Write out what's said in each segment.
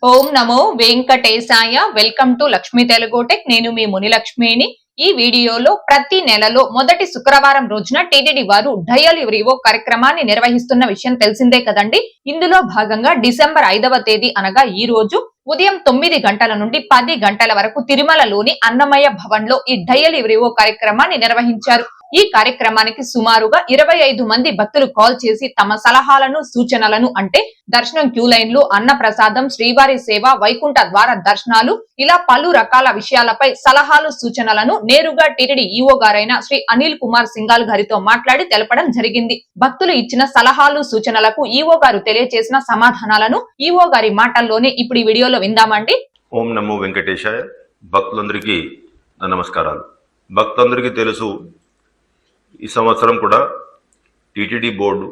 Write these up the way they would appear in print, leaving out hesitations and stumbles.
ఓం నమో వెంకటేశాయ. Welcome to Lakshmi Telugu tech. నేను మీ మునిలక్ష్మిని. ఈ వీడియోలో ప్రతి నెలలో మొదటి శుక్రవారం రోజున టీటీడీ వారు డయల్ రివో కార్యక్రమాన్ని నిర్వహిస్తున్న విషయం తెలిసిందే కదండి. ఇందులో భాగంగా డిసెంబర్ 5వ తేదీ అనగా ఈ రోజు ఉదయం 9 గంటల నుండి 10 గంటల వరకు తిరుమలలోని అన్నమయ్య భవన్ లో ఈ డయల్ రివో కార్యక్రమాన్ని నిర్వహించారు. ఈ కార్యక్రమానికి సుమారుగా 25 మంది భక్తులు కాల్ చేసి తమ సలహాలను, సూచనలను అంటే దర్శనం క్యూ లైన్లు, అన్న ప్రసాదం, శ్రీవారి సేవ, వైకుంఠ ద్వార దర్శనాలు ఇలా పలు రకాల విషయాలపై సలహాలు, సూచనలను నేరుగా టీటీడీ ఈవో గారైన శ్రీ అనిల్ కుమార్ సింఘాల్ గారితో మాట్లాడి తెలపడం జరిగింది. భక్తులు ఇచ్చిన సలహాలు, సూచనలకు ఈవో గారు తెలియజేసిన సమాధానాలను ఈవో గారి మాటల్లోనే ఇప్పుడు ఈ వీడియోలో విందామండి. ఓం నమో వెంకటేశాయ. భక్తులందరికీ నమస్కారాలు. భక్తులందరికీ తెలుసు, ఈ సంవత్సరం కూడా టీటీడీ బోర్డు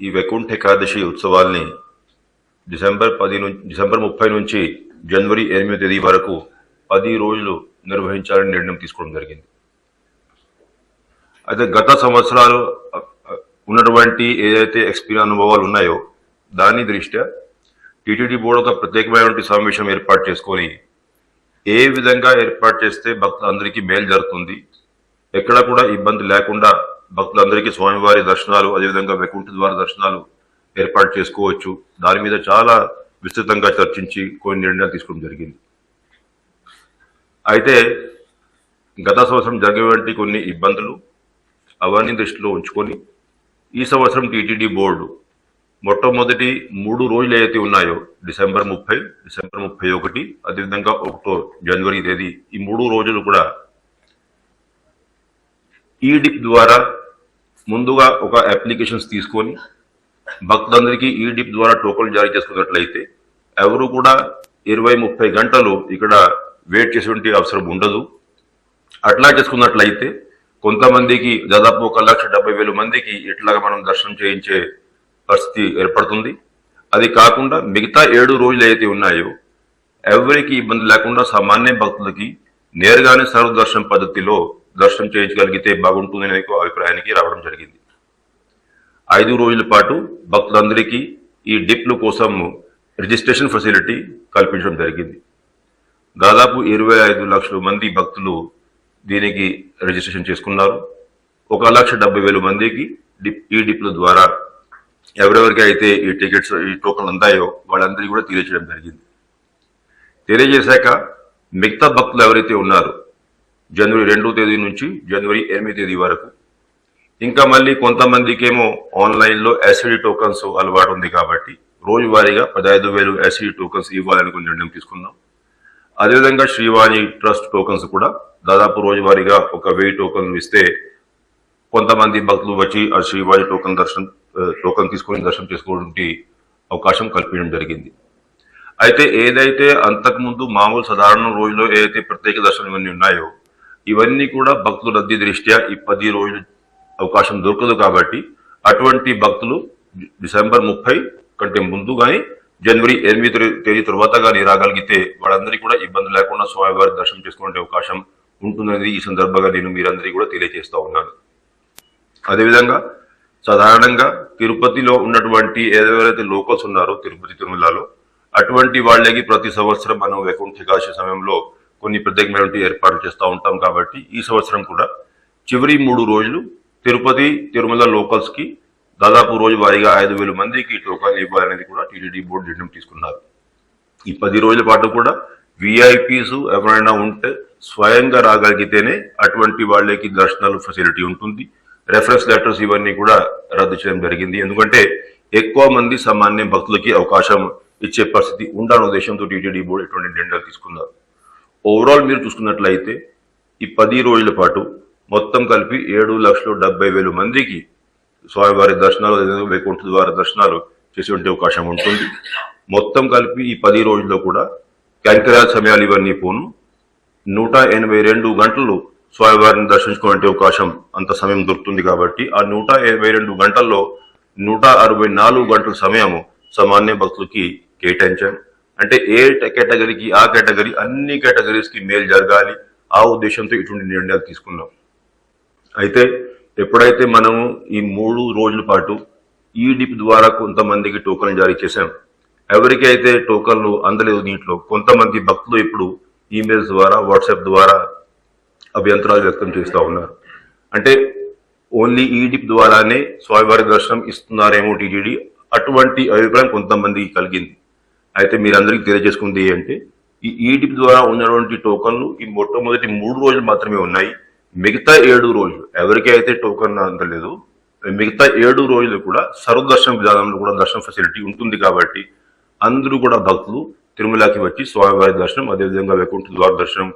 ఈ వైకుంఠ ఏకాదశి ఉత్సవాల్ని డిసెంబర్ 30 నుంచి జనవరి 8వ తేదీ వరకు 10 రోజులు నిర్వహించాలని నిర్ణయం తీసుకోవడం జరిగింది. అయితే గత సంవత్సరాలు ఉన్నటువంటి ఏదైతే ఎక్స్పీరియన్స్ అనుభవాలు ఉన్నాయో దాని దృష్ట్యా టీటీడీ బోర్డు ఒక ప్రత్యేకమైనటువంటి సమావేశం ఏర్పాటు చేసుకొని ఏ విధంగా ఏర్పాటు చేస్తే భక్తులందరికీ మేలు జరుగుతుంది, ఎక్కడ కూడా ఇబ్బంది లేకుండా భక్తులందరికీ స్వామివారి దర్శనాలు, అదేవిధంగా వైకుంఠ ద్వార దర్శనాలు ఏర్పాటు చేసుకోవచ్చు, దాని మీద చాలా విస్తృతంగా చర్చించి కొన్ని నిర్ణయాలు తీసుకోవడం జరిగింది. అయితే గత సంవత్సరం జరిగేటువంటి కొన్ని ఇబ్బందులు అవన్నీ దృష్టిలో ఉంచుకొని ఈ సంవత్సరం టీటీడీ బోర్డు మొట్టమొదటి 3 రోజులు ఏవైతే ఉన్నాయో డిసెంబర్ 30, డిసెంబర్ 31, అదేవిధంగా 1 జనవరి తేదీ, ఈ 3 రోజులు కూడా ఈ డిప్ ద్వారా ముందుగా ఒక అప్లికేషన్స్ తీసుకొని భక్తులందరికీ ఈ డిప్ ద్వారా టోకన్లు జారీ చేసుకున్నట్లయితే ఎవరు కూడా 20-30 గంటలు ఇక్కడ వెయిట్ చేసేటువంటి అవసరం ఉండదు. అట్లా చేసుకున్నట్లయితే కొంతమందికి దాదాపు 1,70,000 మందికి ఇట్లాగా మనం దర్శనం చేయించే పరిస్థితి ఏర్పడుతుంది. అది కాకుండా మిగతా 7 రోజులు అయితే ఉన్నాయో ఎవరికి ఇబ్బంది లేకుండా సామాన్య భక్తులకి నేరుగానే సర్వదర్శనం పద్ధతిలో దర్శనం చేయించగలిగితే బాగుంటుందనే అభిప్రాయానికి రావడం జరిగింది. 5 రోజుల పాటు భక్తులందరికీ ఈ డిప్ల కోసం రిజిస్ట్రేషన్ ఫెసిలిటీ కల్పించడం జరిగింది. దాదాపు 25 లక్షల మంది భక్తులు దీనికి రిజిస్ట్రేషన్ చేసుకున్నారు. 1,70,000 మందికి ఈ డిప్ల ద్వారా ఎవరెవరికి అయితే ఈ టికెట్స్, ఈ టోకన్లు అందాయో వాళ్ళందరికీ కూడా తెలియజేయడం జరిగింది. తెలియజేశాక మిగతా భక్తులు ఎవరైతే ఉన్నారో జనవరి 2వ తేదీ నుంచి జనవరి 8వ తేదీ వరకు, ఇంకా మళ్ళీ కొంతమందికేమో ఆన్లైన్లో ఎస్ఈడి టోకన్స్ అలవాటు ఉంది కాబట్టి రోజువారీగా 15,000 ఎస్ఈడి టోకన్స్ ఇవ్వాలని కొన్ని నిర్ణయం తీసుకున్నాం. అదేవిధంగా శ్రీవాణి ట్రస్ట్ టోకన్స్ కూడా దాదాపు రోజువారీగా 1,000 టోకన్లు ఇస్తే కొంతమంది భక్తులు వచ్చి ఆ శ్రీవాణి టోకన్ తీసుకొని దర్శనం చేసుకోవడానికి అవకాశం కల్పించడం జరిగింది. అయితే ఏదైతే అంతకుముందు మామూలు సాధారణ రోజుల్లో ఏదైతే ప్రత్యేక దర్శనం ఇవన్నీ ఉన్నాయో ఇవన్నీ కూడా భక్తుల రద్దీ దృష్ట్యా ఈ 10 రోజులు అవకాశం దొరకదు కాబట్టి అటువంటి భక్తులు డిసెంబర్ 30 కంటే ముందు కానీ జనవరి 8వ తేదీ తర్వాత కానీ రాగలిగితే వాళ్ళందరికీ కూడా ఇబ్బంది లేకుండా స్వామివారి దర్శనం చేసుకునే అవకాశం ఉంటుందనేది ఈ సందర్భంగా నేను మీరందరికీ కూడా తెలియజేస్తూ ఉన్నాను. అదేవిధంగా సాధారణంగా తిరుపతిలో ఉన్నటువంటి ఎవరైతే లోకల్స్ ఉన్నారో తిరుపతి, తిరుమలలో అటువంటి వాళ్ళకి ప్రతి సంవత్సరం మనం వైకుంఠ ఏకాదశి సమయంలో కొన్ని ప్రత్యేకమైనటువంటి ఏర్పాట్లు చేస్తూ ఉంటాం కాబట్టి ఈ సంవత్సరం కూడా చివరి 3 రోజులు తిరుపతి, తిరుమల లోకల్స్ కి దాదాపు రోజు వారీగా 5,000 మందికి టోకన్లు ఇవ్వాలనేది కూడా టీటీడీ బోర్డు నిర్ణయం తీసుకున్నారు. ఈ 10 రోజుల పాటు కూడా విఐపీస్ ఎవరైనా ఉంటే స్వయంగా రాగలిగితేనే అటువంటి వాళ్ళకి దర్శనాలు ఫెసిలిటీ ఉంటుంది. రెఫరెన్స్ లెటర్స్ ఇవన్నీ కూడా రద్దు చేయడం జరిగింది. ఎందుకంటే ఎక్కువ మంది సామాన్య భక్తులకి అవకాశం ఇచ్చే పరిస్థితి ఉండాలనే ఉద్దేశంతో టీటీడీ బోర్డు ఇటువంటి నిర్ణయాలు తీసుకున్నారు. ఓవరాల్ మీరు చూసుకున్నట్లయితే ఈ 10 రోజుల పాటు మొత్తం కలిపి 7,70,000 మందికి స్వామివారి దర్శనాలు, వైకుంఠ ద్వార దర్శనాలు చేసేటువంటి అవకాశం ఉంటుంది. మొత్తం కలిపి ఈ 10 రోజుల్లో కూడా కైంకర్యాల సమయాలు ఇవన్నీ పోను 182 గంటలు స్వామివారిని దర్శించుకునే అవకాశం అంత సమయం దొరుకుతుంది. కాబట్టి ఆ 182 గంటల్లో 164 గంటల సమయము సామాన్య భక్తులకి కేటాయించాం. అంటే ఏ కేటగిరీకి ఆ కేటగిరీ, అన్ని కేటగిరీస్ కి మేలు జరగాలి, ఆ ఉద్దేశంతో ఇటువంటి నిర్ణయాలు తీసుకున్నాం. అయితే ఎప్పుడైతే మనము ఈ 3 రోజుల పాటు ఈ డిప్ ద్వారా కొంతమందికి టోకన్లు జారీ చేశాం, ఎవరికైతే టోకన్లు అందలేదు దీంట్లో కొంతమంది భక్తులు ఇప్పుడు ఈమెయిల్స్ ద్వారా వాట్సాప్ ద్వారా అభ్యంతరాలు వ్యక్తం చేస్తూ ఉన్నారు. అంటే ఓన్లీ ఈ డిప్ ద్వారానే స్వామివారి దర్శనం ఇస్తున్నారేమో టీటీడీ, అటువంటి అభిప్రాయం కొంతమందికి కలిగింది. అయితే మీరందరికీ తెలియజేసుకుంది అంటే ఈ డిప్ ద్వారా ఉన్నటువంటి టోకన్లు ఈ మొట్టమొదటి 3 రోజులు మాత్రమే ఉన్నాయి. మిగతా 7 రోజులు ఎవరికి అయితే టోకన్ అందలేదు, మిగతా 7 రోజులు కూడా సర్వదర్శన విధానంలో కూడా దర్శన ఫెసిలిటీ ఉంటుంది. కాబట్టి అందరూ కూడా భక్తులు తిరుమలకి వచ్చి స్వామివారి దర్శనం అదేవిధంగా వైకుంఠ ద్వార దర్శనం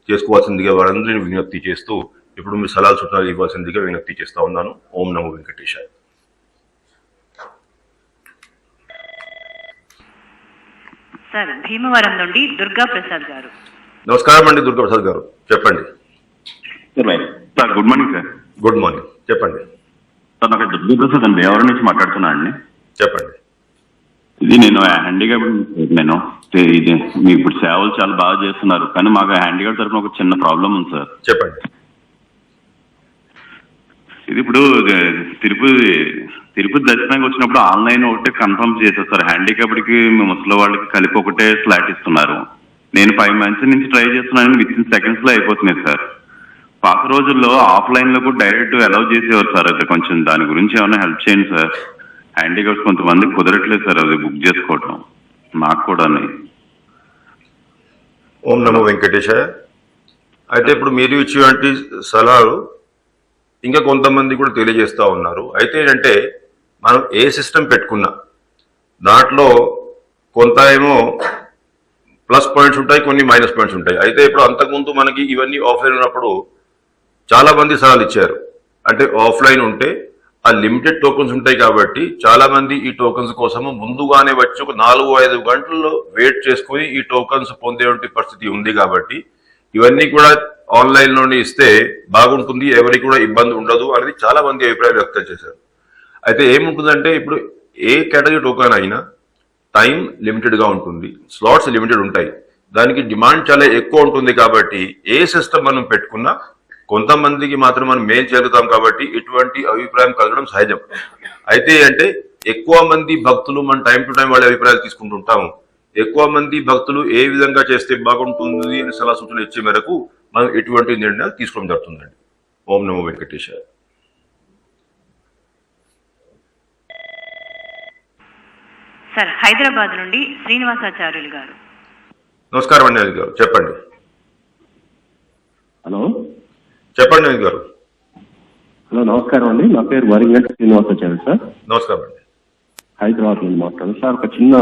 చేసుకోవాల్సిందిగా వారందరినీ విజ్ఞప్తి చేస్తూ ఇప్పుడు మీ సలహాలు సూచనలు ఇవ్వాల్సిందిగా విజ్ఞప్తి చేస్తా ఉన్నాను. ఓం నమో వెంకటేశాయ. సార్, భీమవరం నుండి దుర్గా ప్రసాద్ గారు. నమస్కారం అండి దుర్గా ప్రసాద్ గారు, చెప్పండి. Sir good morning sir. Good morning, చెప్పండి. సార్ నాకు దుర్గా ప్రసాద్ అండి, భీమవరం నుంచి మాట్లాడుతున్నాను అండి. చెప్పండి. ఇది నేను హ్యాండిక్యాప్ నేను ఇది మీకు ఇప్పుడు సేవలు చాలా బాగా చేస్తున్నారు, కానీ మాకు హ్యాండిక్యాప్ తరఫున ఒక చిన్న ప్రాబ్లం ఉంది సార్. చెప్పండి. ఇది ఇప్పుడు తిరుపతి దర్శనానికి వచ్చినప్పుడు ఆన్లైన్ ఒకటే కన్ఫర్మ్ చేశారు సార్. హ్యాండిక్యాప్డ్కి ముసలి వాళ్ళకి కలిపి ఒకటే స్లాట్ ఇస్తున్నారు. నేను 5 మంత్స్ నుంచి ట్రై చేస్తున్నాను, విత్ సెకండ్స్ లో అయిపోతున్నాయి సార్. పాత రోజుల్లో ఆఫ్లైన్ లో కూడా డైరెక్ట్ అలౌ చేసేవారు సార్. అది కొంచెం దాని గురించి ఏమైనా హెల్ప్ చేయండి సార్. హ్యాండిక్యాప్స్ కొంతమంది కుదరట్లేదు సార్ అది బుక్ చేసుకోవటం, నాకు కూడా. ఓం నమో వెంకటేశాయ. అయితే ఇప్పుడు మీరు ఇచ్చేటువంటి సలహాలు ఇంకా కొంతమంది కూడా తెలియజేస్తూ ఉన్నారు. అయితే ఏంటంటే మనం ఏ సిస్టమ్ పెట్టుకున్నా దాంట్లో కొంత ఏమో ప్లస్ పాయింట్స్ ఉంటాయి, కొన్ని మైనస్ పాయింట్స్ ఉంటాయి. అయితే ఇప్పుడు అంతకుముందు మనకి ఇవన్నీ ఆఫ్లైన్ ఉన్నప్పుడు చాలా మంది సలహాలు ఇచ్చారు. అంటే ఆఫ్లైన్ ఉంటే ఆ లిమిటెడ్ టోకన్స్ ఉంటాయి కాబట్టి చాలా మంది ఈ టోకన్స్ కోసము ముందుగానే వచ్చి ఒక 4-5 గంటల్లో వెయిట్ చేసుకుని ఈ టోకన్స్ పొందేటువంటి పరిస్థితి ఉంది. కాబట్టి ఇవన్నీ కూడా ఆన్లైన్ లోనే ఇస్తే బాగుంటుంది, ఎవరికి కూడా ఇబ్బంది ఉండదు అనేది చాలా మంది అభిప్రాయం వ్యక్తం చేశారు. అయితే ఏముంటుందంటే ఇప్పుడు ఏ కేటగిరీ టోకన్ అయినా టైం లిమిటెడ్ గా ఉంటుంది, స్లాట్స్ లిమిటెడ్ ఉంటాయి, దానికి డిమాండ్ చాలా ఎక్కువ ఉంటుంది. కాబట్టి ఏ సిస్టమ్ మనం పెట్టుకున్నా కొంతమందికి మాత్రం మనం మేలు చేయగలుగుతాం. కాబట్టి ఇటువంటి అభిప్రాయం కలగడం సహజం. అయితే అంటే ఎక్కువ మంది భక్తులు మనం టైం టు టైం వాళ్ళ అభిప్రాయాలు తీసుకుంటుంటాము. ఎక్కువ మంది భక్తులు ఏ విధంగా చేస్తే బాగుంటుంది అని సలహా సూచనలు ఇచ్చే మేరకు మనం ఎటువంటి నిర్ణయాలు తీసుకోవడం జరుగుతుందండి. ఓం నమో వెంకటేశాయ. సార్, హైదరాబాద్ నుండి శ్రీనివాసాచార్యులు గారు. నమస్కారం అండి అనిల్ గారు, చెప్పండి. హలో చెప్పండి అనిల్ గారు. హలో నమస్కారం అండి, నా పేరు వరిగంటి శ్రీనివాసాచార్య సార్. నమస్కారం అండి. హైదరాబాద్ నుండి మాట్లాడారు సార్. ఒక చిన్న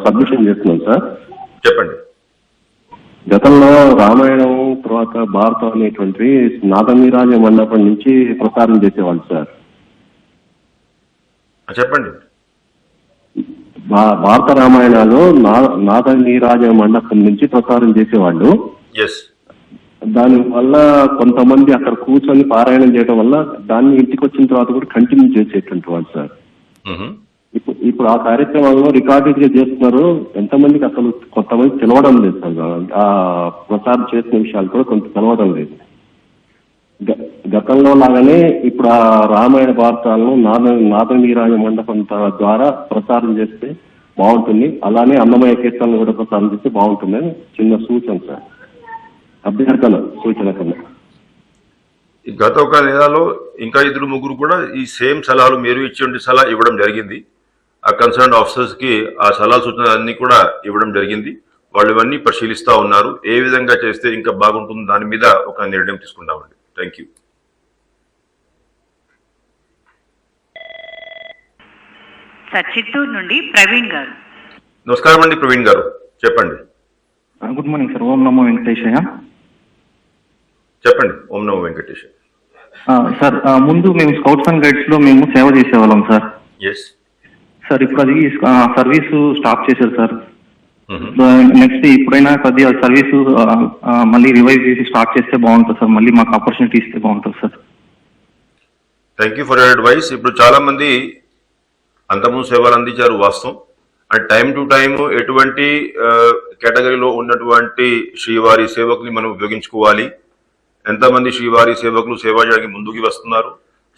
సబ్మిషన్ చేస్తున్నాను సార్. చెప్పండి. గతంలో రామాయణం తర్వాత భారతం అనేటువంటి నాదనీరాజ మండపం నుంచి ప్రసారం చేసేవాళ్ళు సార్. చెప్పండి. భారత రామాయణాలు నాదనీరాజ మండపం నుంచి ప్రసారం చేసేవాళ్ళు. దాని వల్ల కొంతమంది అక్కడ కూర్చొని పారాయణం చేయడం వల్ల దాన్ని ఇంటికి వచ్చిన తర్వాత కూడా కంటిన్యూ చేసేటువంటి వాళ్ళు సార్. ఇప్పుడు ఆ కార్యక్రమంలో రికార్డెడ్ గా చేస్తున్నారు. ఎంతమందికి అసలు కొంతమంది తెలవడం లేదు సార్. ఆ ప్రసారం చేసిన విషయాలు కూడా కొంత తెలవడం లేదు. గతంలో లాగానే ఇప్పుడు ఆ రామాయణ భారతాలను నాదనీరాజ మండపం ద్వారా ప్రసారం చేస్తే బాగుంటుంది. అలానే అన్నమయ్య కీర్తనలు కూడా ప్రసారం చేస్తే బాగుంటుందని చిన్న సూచన సార్, అభ్యర్థన సూచన కన్నా. గత ఒక నెలలో ఇంకా 2-3 కూడా ఈ సేమ్ సలహాలు మీరు ఇచ్చేటువంటి సలహా ఇవ్వడం జరిగింది. ఆ కన్సర్న్ ఆఫీసర్స్ కి ఆ సలహా సూచనలు అన్ని కూడా ఇవ్వడం జరిగింది. వాళ్ళు ఇవన్నీ పరిశీలిస్తా ఉన్నారు. ఏ విధంగా చేస్తే ఇంకా బాగుంటుంది దాని మీద ఒక నిర్ణయం తీసుకుంటామండి. Thank you. సార్, చిత్తూరు నుండి ప్రవీణ్ గారు. నమస్కారం అండి ప్రవీణ్ గారు, చెప్పండి. Good morning sir. ఓం నమో వెంకటేశయ్య. చెప్పండి. ఓం నమో వెంకటేశయ్య. సార్, ముందు మేము స్కౌట్స్ అండ్ గైడ్స్ లో మేము సేవ చేసేవాళ్ళం సార్. సార్ ఇప్పుడు అది సర్వీసు స్టాప్ చేశారు సార్. నెక్స్ట్ ఇప్పుడైనా కొద్దిగా సర్వీసు మళ్ళీ రివైవ్ చేసి స్టార్ట్ చేస్తే బాగుంటుంది సార్. మళ్ళీ మాకు ఆపర్చునిటీ ఇస్తే బాగుంటుంది sir. Thank you for your advice. ఇప్పుడు చాలా మంది అంతకుముందు సేవలు అందించారు వాస్తవం. అండ్ టైం టు టైం ఎటువంటి కేటగిరీలో ఉన్నటువంటి శ్రీవారి సేవకుని మనం ఉపయోగించుకోవాలి, ఎంతమంది శ్రీవారి సేవకులు సేవ చేయడానికి ముందుకు వస్తున్నారు,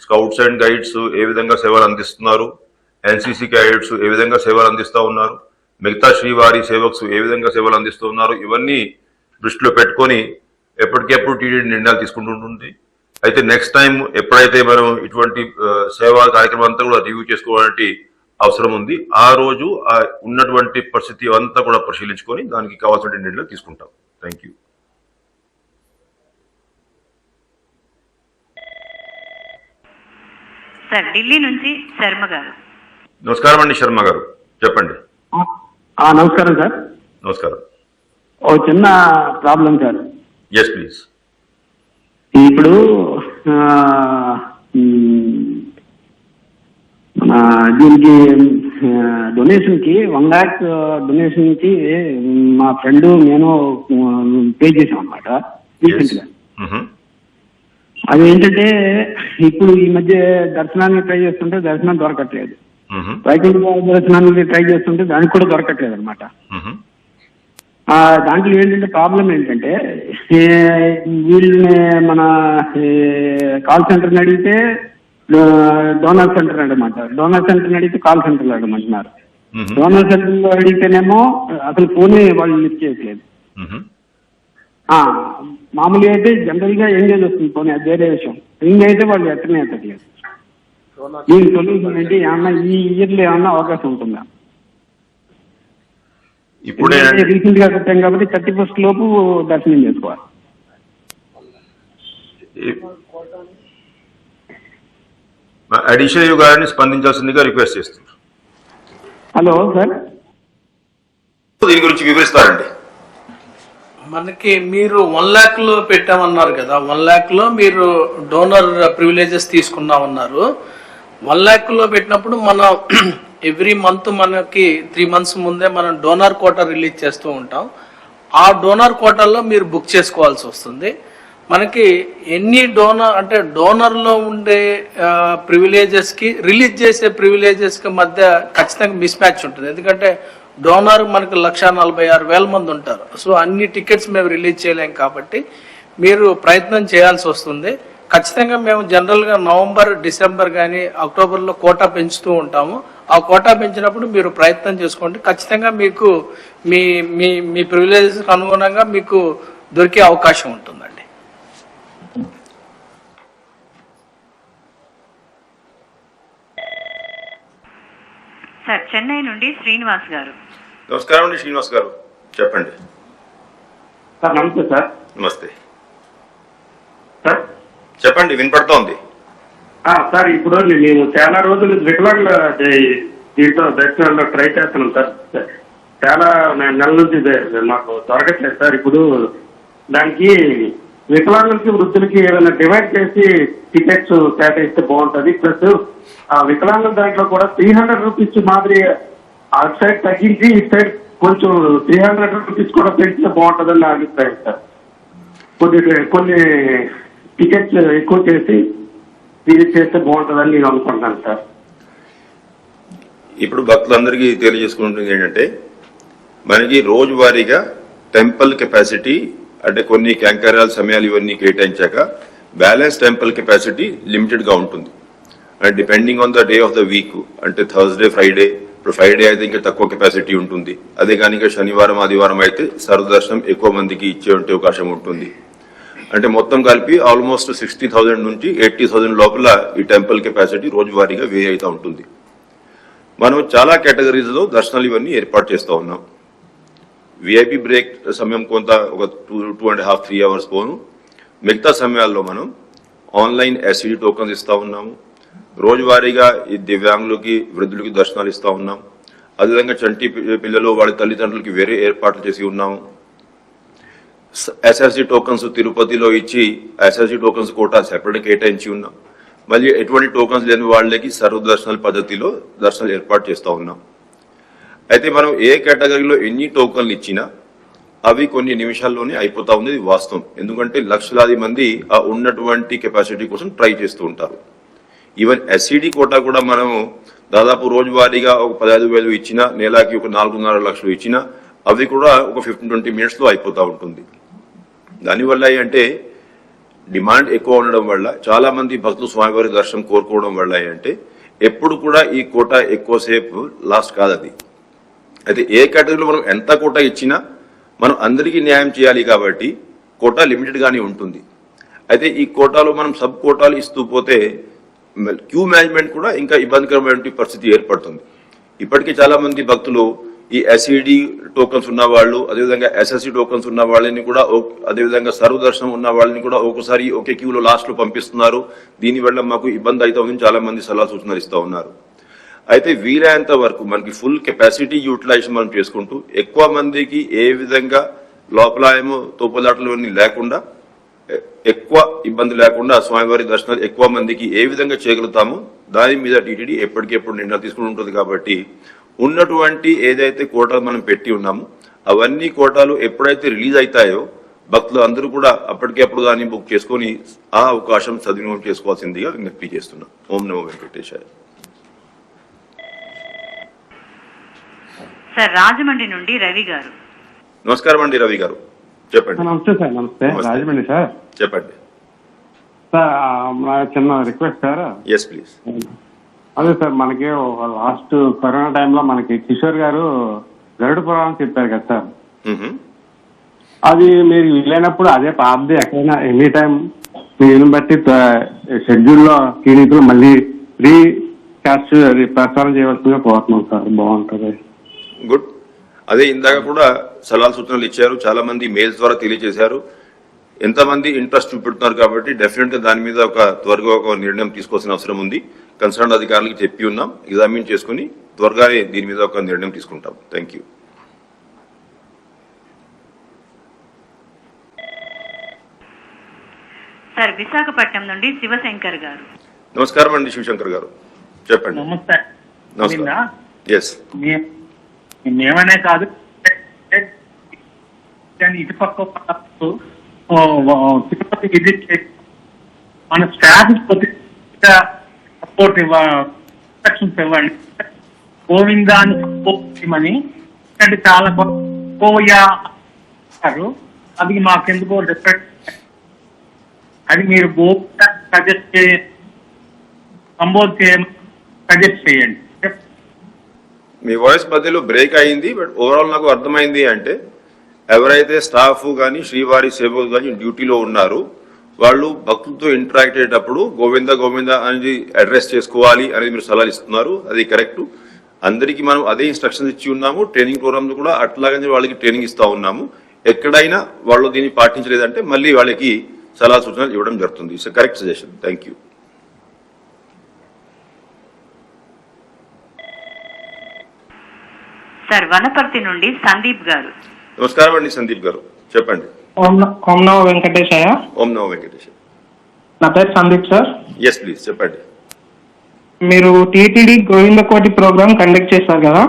స్కౌట్స్ అండ్ గైడ్స్ ఏ విధంగా సేవలు అందిస్తున్నారు, ఎన్సీసీ క్యాడెట్స్ ఏ విధంగా సేవలు అందిస్తూ ఉన్నారు, మిగతా శ్రీవారి సేవక్స్ ఏ విధంగా సేవలు అందిస్తూ ఉన్నారు, ఇవన్నీ దృష్టిలో పెట్టుకొని ఎప్పటికెప్పుడు టీటీడీ నిర్ణయాలు తీసుకుంటుంటుంది. అయితే నెక్స్ట్ టైం ఎప్పుడైతే మనం ఇటువంటి సేవా కార్యక్రమం అంతా కూడా రివ్యూ చేసుకోవాలంటే అవసరం ఉంది, ఆ రోజు ఉన్నటువంటి పరిస్థితి అంతా కూడా పరిశీలించుకొని దానికి కావాల్సిన నిర్ణయాలు తీసుకుంటాం. Thank you. సార్ ఢిల్లీ నుంచి శర్మ గారు. నమస్కారం అండి శర్మ గారు, చెప్పండి. నమస్కారం సార్. నమస్కారం. ఓ చిన్న ప్రాబ్లం సార్. Yes please. ఇప్పుడు మన దీనికి డొనేషన్ కి 1 lakh డొనేషన్ కి మా ఫ్రెండ్ నేను పే చేసాం అన్నమాట రీసెంట్ గా. అది ఏంటంటే ఇప్పుడు ఈ మధ్య దర్శనానికి ట్రై చేస్తుంటే దర్శనం దొరకట్లేదు, వైకుంఠ దర్శనానికి ట్రై చేస్తుంటే దానికి కూడా దొరకట్లేదు అనమాట. దాంట్లో ఏంటంటే ప్రాబ్లం ఏంటంటే వీళ్ళని మన కాల్ సెంటర్ని అడిగితే డోనర్ సెంటర్ అడగమంటారు, డోనర్ సెంటర్ని అడిగితే కాల్ సెంటర్లో అడగమంటున్నారు. డోనర్ సెంటర్లో అడిగితేనేమో అసలు ఫోనే వాళ్ళు లిఫ్ట్ చేయట్లేదు. మామూలుగా అయితే జనరల్ గా ఎంగేజ్ వస్తుంది ఫోన్, అది వేరే విషయం. రింగ్ అయితే వాళ్ళు ఎత్తనే ఎత్తట్లేదు. దీని సొల్యూషన్ ఏంటి? ఏమన్నా ఈ ఇయర్లో ఏమన్నా అవకాశం ఉంటుందా? ఇప్పుడే రీసెంట్ గా కట్టాం కాబట్టి 31st లోపు దర్శనం చేసుకోవాలి. అడిషనల్ గారిని స్పందించాల్సిందిగా రిక్వెస్ట్ చేస్తున్నారు. హలో సార్, దీని గురించి వివరిస్తారండి. మనకి మీరు 1 lakh లో పెట్టామన్నారు కదా, 1 lakh లో మీరు డోనర్ ప్రివిలేజెస్ తీసుకున్నామన్నారు. 1 lakh లో పెట్టినప్పుడు మనం ఎవ్రీ మంత్ మనకి 3 months ముందే మనం డోనర్ కోటా రిలీజ్ చేస్తూ ఉంటాం. ఆ డోనర్ కోటాల్లో మీరు బుక్ చేసుకోవాల్సి వస్తుంది. మనకి ఎన్ని డోనర్ అంటే డోనర్లో ఉండే ప్రివిలేజెస్ కి రిలీజ్ చేసే ప్రివిలేజెస్ కి మధ్య ఖచ్చితంగా మిస్ మ్యాచ్ ఉంటుంది. ఎందుకంటే డోనర్ మనకు 1,46,000 మంది ఉంటారు. సో అన్ని టికెట్స్ మేము రిలీజ్ చేయలేం కాబట్టి మీరు ప్రయత్నం చేయాల్సి వస్తుంది. ఖచ్చితంగా మేము జనరల్గా నవంబర్, డిసెంబర్ కానీ అక్టోబర్లో కోటా పెంచుతూ ఉంటాము. ఆ కోటా పెంచినప్పుడు మీరు ప్రయత్నం చేసుకోండి. ఖచ్చితంగా మీకు మీ మీ మీ ప్రివిలేజెస్కి అనుగుణంగా మీకు దొరికే అవకాశం ఉంటుందండి. సార్ చెన్నై నుండి శ్రీనివాస్ గారు. నమస్కారం అండి శ్రీనివాస్ గారు, చెప్పండి. సార్ నమస్తే సార్. నమస్తే సార్ చెప్పండి, వినపడుతోంది. సార్ ఇప్పుడు మేము చాలా రోజులు వికలాంగుల దీంట్లో దర్శనాల్లో ట్రై చేస్తున్నాం సార్. చాలా నెలల నుంచి మాకు దొరకట్లేదు సార్. ఇప్పుడు దానికి వికలాంగులకి వృద్ధులకి ఏదైనా డివైడ్ చేసి టికెట్స్ కేటాయిస్తే బాగుంటుంది. ప్లస్ ఆ వికలాంగుల దాంట్లో కూడా 300 రూపీస్ మాదిరి అటు సైడ్ తగ్గించి ఇటు సైడ్ కొంచెం 300 రూపీస్ కూడా పెంచితే బాగుంటుందని నా అభిప్రాయం సార్. కొన్ని టికెట్స్ ఎక్కువ చేసి రిలీజ్ చేస్తే బాగుంటుందని నేను అనుకుంటున్నాను సార్. ఇప్పుడు భక్తులందరికీ తెలియజేసుకుంటుంది ఏంటంటే, మనకి రోజువారీగా టెంపుల్ కెపాసిటీ అంటే కొన్ని క్యాంకరాల సమయాలు ఇవన్నీ కేటాయించాక బ్యాలెన్స్ టెంపుల్ కెపాసిటీ లిమిటెడ్ గా ఉంటుంది. And depending on the day of the week, అంటే థర్స్డే, ఫ్రైడే. ఇప్పుడు ఫ్రైడే అయితే ఇంకా తక్కువ కెపాసిటీ ఉంటుంది. అదే కానీ ఇంకా శనివారం, ఆదివారం అయితే సర్వదర్శనం ఎక్కువ మందికి ఇచ్చే అవకాశం ఉంటుంది. అంటే మొత్తం కలిపి ఆల్మోస్ట్ 60,000 నుంచి 80,000 లోపల ఈ టెంపుల్ కెపాసిటీ రోజువారీగా వే అవుతూ ఉంటుంది. మనం చాలా కేటగిరీస్ లో దర్శనాలు ఇవన్నీ ఏర్పాటు చేస్తూ ఉన్నాం. విఐపి బ్రేక్ సమయం కొంత ఒక 2.5-3 hours పోను. మిగతా సమయాల్లో మనం ఆన్లైన్ ఎస్ఈడి టోకన్స్ ఇస్తా ఉన్నాము. రోజువారీగా ఈ దివ్యాంగులకి, వృద్ధులకి దర్శనాలు ఇస్తా ఉన్నాం. అదేవిధంగా చంటి పిల్లలు వాళ్ళ తల్లిదండ్రులకి వేరే ఏర్పాట్లు చేసి ఉన్నాము. ఎస్ఎస్సి టోకన్స్ తిరుపతిలో ఇచ్చి ఎస్ఎస్సి టోకన్స్ కోటా సెపరేట్ కేటాయించి ఉన్నాం. మళ్ళీ ఎటువంటి టోకన్స్ లేని వాళ్ళకి సర్వదర్శనాల పద్ధతిలో దర్శనాలు ఏర్పాటు చేస్తూ ఉన్నాం. అయితే మనం ఏ కేటగిరీలో ఎన్ని టోకన్లు ఇచ్చినా అవి కొన్ని నిమిషాల్లోనే అయిపోతా ఉంది, వాస్తవం. ఎందుకంటే లక్షలాది మంది ఆ ఉన్నటువంటి కెపాసిటీ కోసం ట్రై చేస్తూ ఉంటారు. ఈవెన్ ఎస్సీడీ కోటా కూడా మనము దాదాపు రోజువారీగా ఒక 15,000 ఇచ్చినా, నెలకి ఒక 4.5 లక్షలు ఇచ్చినా అవి కూడా ఒక 15-20 minutes లో అయిపోతూ ఉంటుంది. దానివల్ల అంటే డిమాండ్ ఎక్కువ ఉండడం వల్ల, చాలా మంది భక్తులు స్వామివారి దర్శనం కోరుకోవడం వల్ల అంటే ఎప్పుడు కూడా ఈ కోటా ఎక్కువసేపు లాస్ట్ కాదు. అది అయితే ఏ కేటగిరీలో మనం ఎంత కోటా ఇచ్చినా మనం అందరికీ న్యాయం చేయాలి కాబట్టి కోటా లిమిటెడ్ గానే ఉంటుంది. అయితే ఈ కోటాలో మనం సబ్ కోటాలు ఇస్తూ పోతే క్యూ మేనేజ్మెంట్ కూడా ఇంకా ఇబ్బందికరమైన పరిస్థితి ఏర్పడుతుంది. ఇప్పటికే చాలా మంది భక్తులు ఈ ఎస్ఈడి టోకన్స్ ఉన్న వాళ్ళు, అదేవిధంగా ఎస్ఎస్సి టోకన్స్ ఉన్న వాళ్ళని కూడా, అదేవిధంగా సర్వదర్శనం ఉన్న వాళ్ళని కూడా ఒకసారి ఒకే క్యూలో లాస్ట్ లో పంపిస్తున్నారు. దీనివల్ల మాకు ఇబ్బంది అవుతుందని చాలా మంది సలహా సూచనలు ఇస్తా ఉన్నారు. అయితే వీలైనంత వరకు మనకి ఫుల్ కెపాసిటీ యూటిలైజేషన్ మనం చేసుకుంటూ ఎక్కువ మందికి ఏ విధంగా లోపల ఏమో తోపులాటలు లేకుండా, ఎక్కువ ఇబ్బంది లేకుండా స్వామివారి దర్శనాలు ఎక్కువ మందికి ఏ విధంగా చేయగలుగుతామో దాని మీద టీటీడీ ఎప్పటికెప్పుడు నిర్ణయాలు తీసుకుని ఉంటుంది. కాబట్టి ఉన్నటువంటి ఏదైతే కోటాలు మనం పెట్టి ఉన్నామో అవన్నీ కోటాలు ఎప్పుడైతే రిలీజ్ అవుతాయో భక్తులు అందరూ కూడా అప్పటికెప్పుడు దాన్ని బుక్ చేసుకుని ఆ అవకాశం సద్వినియోగం చేసుకోవాల్సిందిగా విజ్ఞప్తి చేస్తున్నాం. ఓం నమో వెంకటేశాయ. సార్ రాజమండ్రి నుండి రవి గారు. నమస్కారం అండి రవి గారు, చెప్పండి. నమస్తే సార్. నమస్తే, రాజమండ్రి సార్. చెప్పండి సార్, నా చిన్న రిక్వెస్ట్ సార్. Yes please. అదే సార్, మనకి లాస్ట్ కరోనా టైంలో మనకి కిషోర్ గారు గరుడు పురాణం చెప్పారు కదా సార్. అది మీరు వీలైనప్పుడు అదే పాపది ఎక్కడైనా ఎనీ టైం మీరు బట్టి షెడ్యూల్లో టీడీపీలో మళ్ళీ రీకాస్ట్ ప్రసారం చేయవలసిందిగా కోరుతున్నాం సార్. బాగుంటుంది. గుడ్. అదే ఇందాక కూడా సలహా సూచనలు ఇచ్చారు, చాలా మంది మెయిల్స్ ద్వారా తెలియజేశారు. ఎంతమంది ఇంట్రెస్ట్ చూపెడుతున్నారు కాబట్టి డెఫినెట్ గా దాని మీద త్వరగా ఒక నిర్ణయం తీసుకోవాల్సిన అవసరం ఉంది. కన్సర్న్ అధికారులకు చెప్పి ఉన్నాం, ఎగ్జామిన్ చేసుకుని త్వరగానే దీని మీద ఒక నిర్ణయం తీసుకుంటాం. Thank you. సార్ విశాఖపట్నం నుండి శివశంకర్ గారు. నమస్కారం అండి శివశంకర్ గారు, చెప్పండి. నమస్తే. నమస్కారం. ఎస్. మేమనే కాదు, ఇటుపక్క తిరుపతి విజిట్ చేసి మన స్టాఫ్ సపోర్ట్ ఇవ్వండి. గోవిందాన్ని సపోర్ట్ చేయమని చాలా పోయారు. అది మాకెందుకో డిఫరెంట్. అది మీరు సజెస్ట్ సజెస్ట్ చేయండి. మీ వాయిస్ మధ్యలో బ్రేక్ అయింది, బట్ ఓవరాల్ నాకు అర్థమైంది అంటే ఎవరైతే స్టాఫ్ గాని శ్రీవారి సేవకులు గాని డ్యూటీలో ఉన్నారు వాళ్ళు భక్తులతో ఇంటరాక్ట్ అయ్యేటప్పుడు గోవింద గోవింద అనేది అడ్రస్ చేసుకోవాలి అనేది మీరు సలహాలు ఇస్తున్నారు. అది కరెక్ట్. అందరికీ మనం అదే ఇన్స్ట్రక్షన్స్ ఇచ్చి ఉన్నాము. ట్రైనింగ్ ప్రోగ్రామ్ కూడా అట్లాగనే వాళ్ళకి ట్రైనింగ్ ఇస్తా ఉన్నాము. ఎక్కడైనా వాళ్ళు దీన్ని పాటించలేదంటే మళ్ళీ వాళ్ళకి సలహా సూచనలు ఇవ్వడం జరుగుతుంది. It's correct suggestion. Thank you. Sir Wanaparthy నుండి సందీప్ గారు. నమస్కారం అండి సందీప్ గారు, చెప్పండి. ఓం నమో వెంకటేశాయ. ఓం నమో వెంకటేశాయ. నా పేరు సందీప్ సార్. ఎస్ ప్లీజ్, చెప్పండి. మీరు టీటీడీ గోవిందకోటి ప్రోగ్రామ్ కండక్ట్ చేశారు కదా,